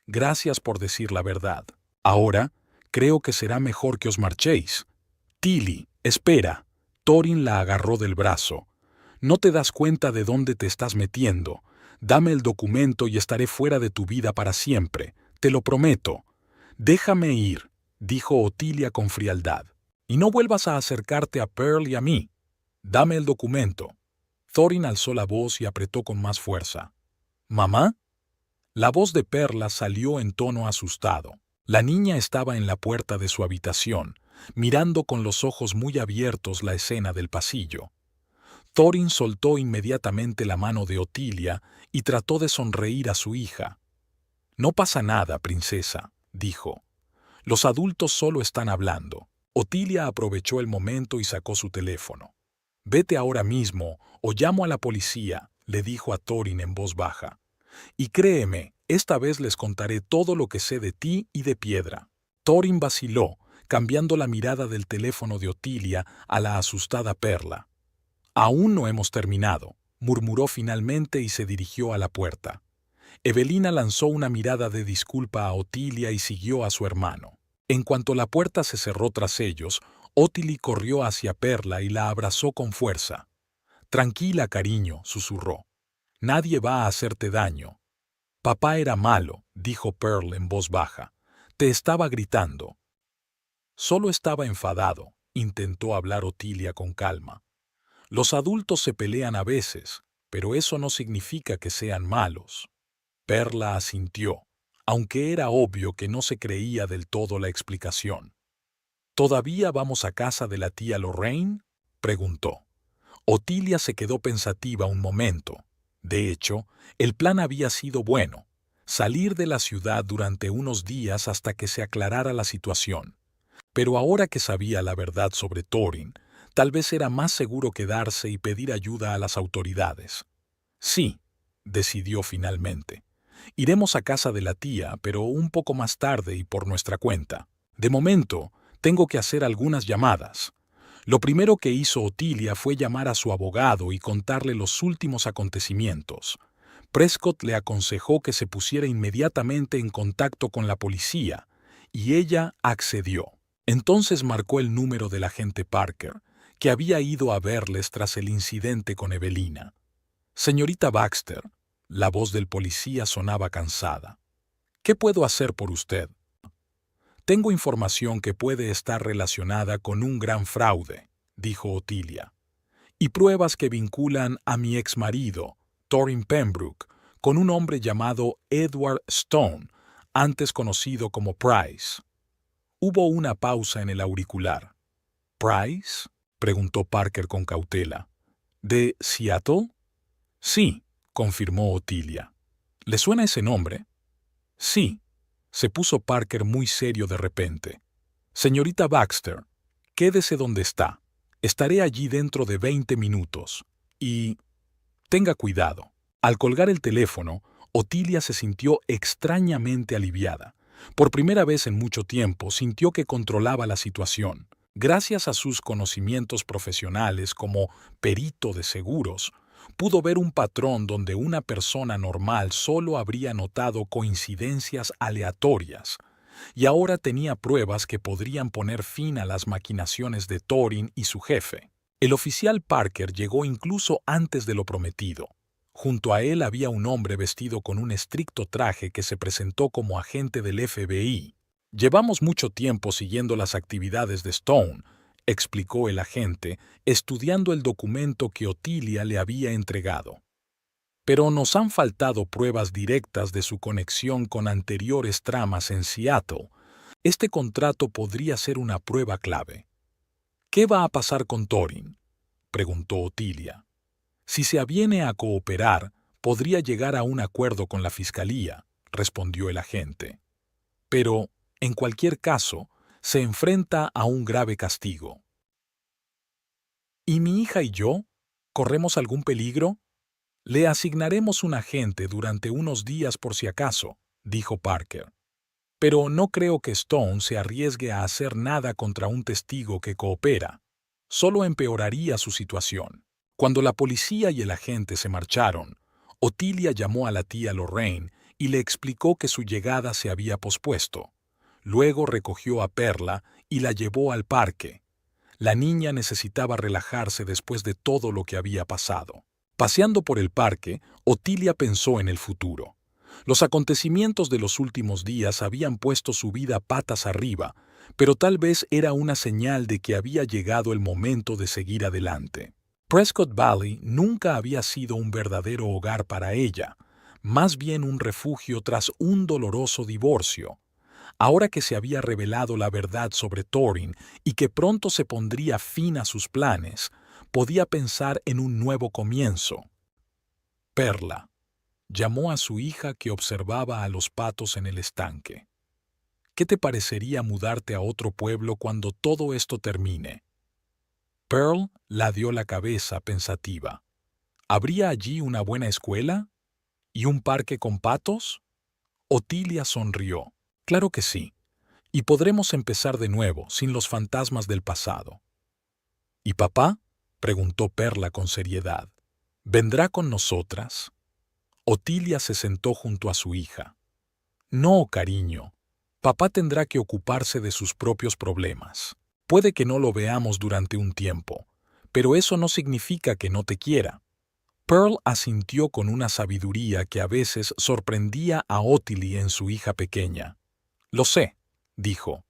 Gracias por decir la verdad. Ahora, creo que será mejor que os marchéis. Tilly, espera. Thorin la agarró del brazo. No te das cuenta de dónde te estás metiendo. Dame el documento y estaré fuera de tu vida para siempre. Te lo prometo. Déjame ir, dijo Otilia con frialdad. Y no vuelvas a acercarte a Pearl y a mí. Dame el documento. Thorin alzó la voz y apretó con más fuerza. ¿Mamá? La voz de Perla salió en tono asustado. La niña estaba en la puerta de su habitación, mirando con los ojos muy abiertos la escena del pasillo. Thorin soltó inmediatamente la mano de Otilia y trató de sonreír a su hija. «No pasa nada, princesa», dijo. «Los adultos solo están hablando». Otilia aprovechó el momento y sacó su teléfono. «Vete ahora mismo o llamo a la policía», le dijo a Thorin en voz baja. «Y créeme, esta vez les contaré todo lo que sé de ti y de Piedra». Thorin vaciló, cambiando la mirada del teléfono de Otilia a la asustada Perla. «Aún no hemos terminado», murmuró finalmente y se dirigió a la puerta. Evelina lanzó una mirada de disculpa a Otilia y siguió a su hermano. En cuanto la puerta se cerró tras ellos, Otili corrió hacia Perla y la abrazó con fuerza. «Tranquila, cariño», susurró. «Nadie va a hacerte daño». «Papá era malo», dijo Pearl en voz baja. «Te estaba gritando». «Solo estaba enfadado», intentó hablar Otilia con calma. «Los adultos se pelean a veces, pero eso no significa que sean malos». Perla asintió, aunque era obvio que no se creía del todo la explicación. «¿Todavía vamos a casa de la tía Lorraine?», preguntó. Otilia se quedó pensativa un momento. De hecho, el plan había sido bueno, salir de la ciudad durante unos días hasta que se aclarara la situación. Pero ahora que sabía la verdad sobre Thorin, tal vez era más seguro quedarse y pedir ayuda a las autoridades. «Sí», decidió finalmente. «Iremos a casa de la tía, pero un poco más tarde y por nuestra cuenta. De momento, tengo que hacer algunas llamadas». Lo primero que hizo Otilia fue llamar a su abogado y contarle los últimos acontecimientos. Prescott le aconsejó que se pusiera inmediatamente en contacto con la policía, y ella accedió. Entonces marcó el número del agente Parker, que había ido a verles tras el incidente con Evelina. «Señorita Baxter», la voz del policía sonaba cansada. «¿Qué puedo hacer por usted?» «Tengo información que puede estar relacionada con un gran fraude», dijo Otilia. «Y pruebas que vinculan a mi exmarido, Thorin Pembroke, con un hombre llamado Edward Stone, antes conocido como Price». Hubo una pausa en el auricular. «¿Price?», preguntó Parker con cautela. «¿De Seattle?» «Sí», confirmó Otilia. «¿Le suena ese nombre?» «Sí. Se puso Parker muy serio de repente. Señorita Baxter, quédese donde está. Estaré allí dentro de 20 minutos. Y tenga cuidado. Al colgar el teléfono, Otilia se sintió extrañamente aliviada. Por primera vez en mucho tiempo sintió que controlaba la situación. Gracias a sus conocimientos profesionales como perito de seguros, pudo ver un patrón donde una persona normal solo habría notado coincidencias aleatorias, y ahora tenía pruebas que podrían poner fin a las maquinaciones de Thorin y su jefe. El oficial Parker llegó incluso antes de lo prometido. Junto a él había un hombre vestido con un estricto traje que se presentó como agente del FBI. «Llevamos mucho tiempo siguiendo las actividades de Stone», explicó el agente, estudiando el documento que Otilia le había entregado. «Pero nos han faltado pruebas directas de su conexión con anteriores tramas en Seattle. Este contrato podría ser una prueba clave». «¿Qué va a pasar con Thorin?», preguntó Otilia. «Si se aviene a cooperar, podría llegar a un acuerdo con la fiscalía», respondió el agente. «Pero, en cualquier caso, se enfrenta a un grave castigo». «¿Y mi hija y yo? ¿Corremos algún peligro?» «Le asignaremos un agente durante unos días por si acaso», dijo Parker. «Pero no creo que Stone se arriesgue a hacer nada contra un testigo que coopera. Solo empeoraría su situación». Cuando la policía y el agente se marcharon, Otilia llamó a la tía Lorraine y le explicó que su llegada se había pospuesto. Luego recogió a Perla y la llevó al parque. La niña necesitaba relajarse después de todo lo que había pasado. Paseando por el parque, Otilia pensó en el futuro. Los acontecimientos de los últimos días habían puesto su vida patas arriba, pero tal vez era una señal de que había llegado el momento de seguir adelante. Prescott Valley nunca había sido un verdadero hogar para ella, más bien un refugio tras un doloroso divorcio. Ahora que se había revelado la verdad sobre Thorin y que pronto se pondría fin a sus planes, podía pensar en un nuevo comienzo. «Perla», llamó a su hija que observaba a los patos en el estanque. «¿Qué te parecería mudarte a otro pueblo cuando todo esto termine?» Pearl ladeó la cabeza pensativa. ¿Habría allí una buena escuela? ¿Y un parque con patos? Otilia sonrió. Claro que sí. Y podremos empezar de nuevo, sin los fantasmas del pasado. ¿Y papá?, preguntó Perla con seriedad. ¿Vendrá con nosotras? Otilia se sentó junto a su hija. No, cariño. Papá tendrá que ocuparse de sus propios problemas. Puede que no lo veamos durante un tiempo, pero eso no significa que no te quiera. Pearl asintió con una sabiduría que a veces sorprendía a Otilia en su hija pequeña. Lo sé, dijo.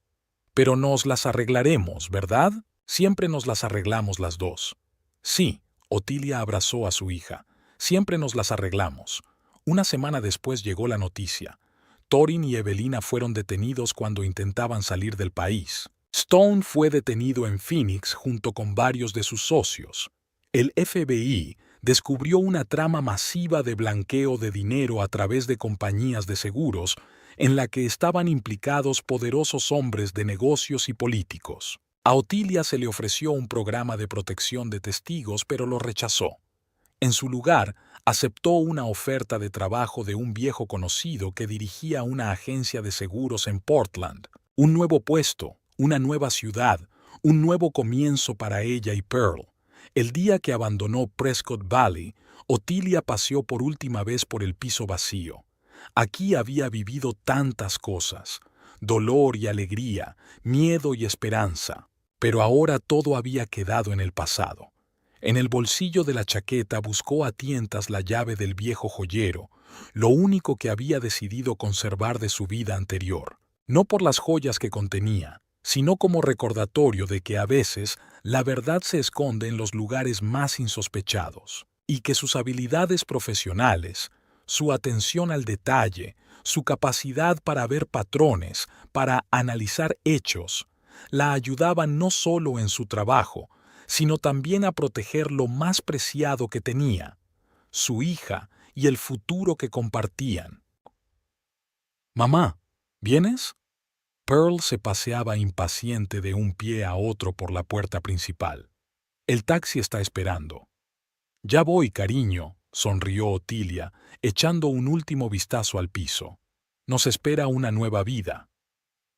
Pero nos las arreglaremos, ¿verdad? Siempre nos las arreglamos las dos. Sí, Otilia abrazó a su hija. Siempre nos las arreglamos. Una semana después llegó la noticia. Thorin y Evelina fueron detenidos cuando intentaban salir del país. Stone fue detenido en Phoenix junto con varios de sus socios. El FBI descubrió una trama masiva de blanqueo de dinero a través de compañías de seguros en la que estaban implicados poderosos hombres de negocios y políticos. A Otilia se le ofreció un programa de protección de testigos, pero lo rechazó. En su lugar, aceptó una oferta de trabajo de un viejo conocido que dirigía una agencia de seguros en Portland. Un nuevo puesto, una nueva ciudad, un nuevo comienzo para ella y Pearl. El día que abandonó Prescott Valley, Otilia paseó por última vez por el piso vacío. Aquí había vivido tantas cosas, dolor y alegría, miedo y esperanza, pero ahora todo había quedado en el pasado. En el bolsillo de la chaqueta buscó a tientas la llave del viejo joyero, lo único que había decidido conservar de su vida anterior, no por las joyas que contenía, sino como recordatorio de que a veces la verdad se esconde en los lugares más insospechados, y que sus habilidades profesionales, su atención al detalle, su capacidad para ver patrones, para analizar hechos, la ayudaban no solo en su trabajo, sino también a proteger lo más preciado que tenía, su hija y el futuro que compartían. «Mamá», ¿Vienes? Pearl se paseaba impaciente de un pie a otro por la puerta principal. El taxi está esperando. Ya voy, cariño, sonrió Otilia, echando un último vistazo al piso. Nos espera una nueva vida.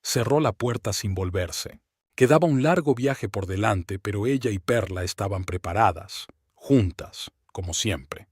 Cerró la puerta sin volverse. Quedaba un largo viaje por delante, pero ella y Perla estaban preparadas, juntas, como siempre.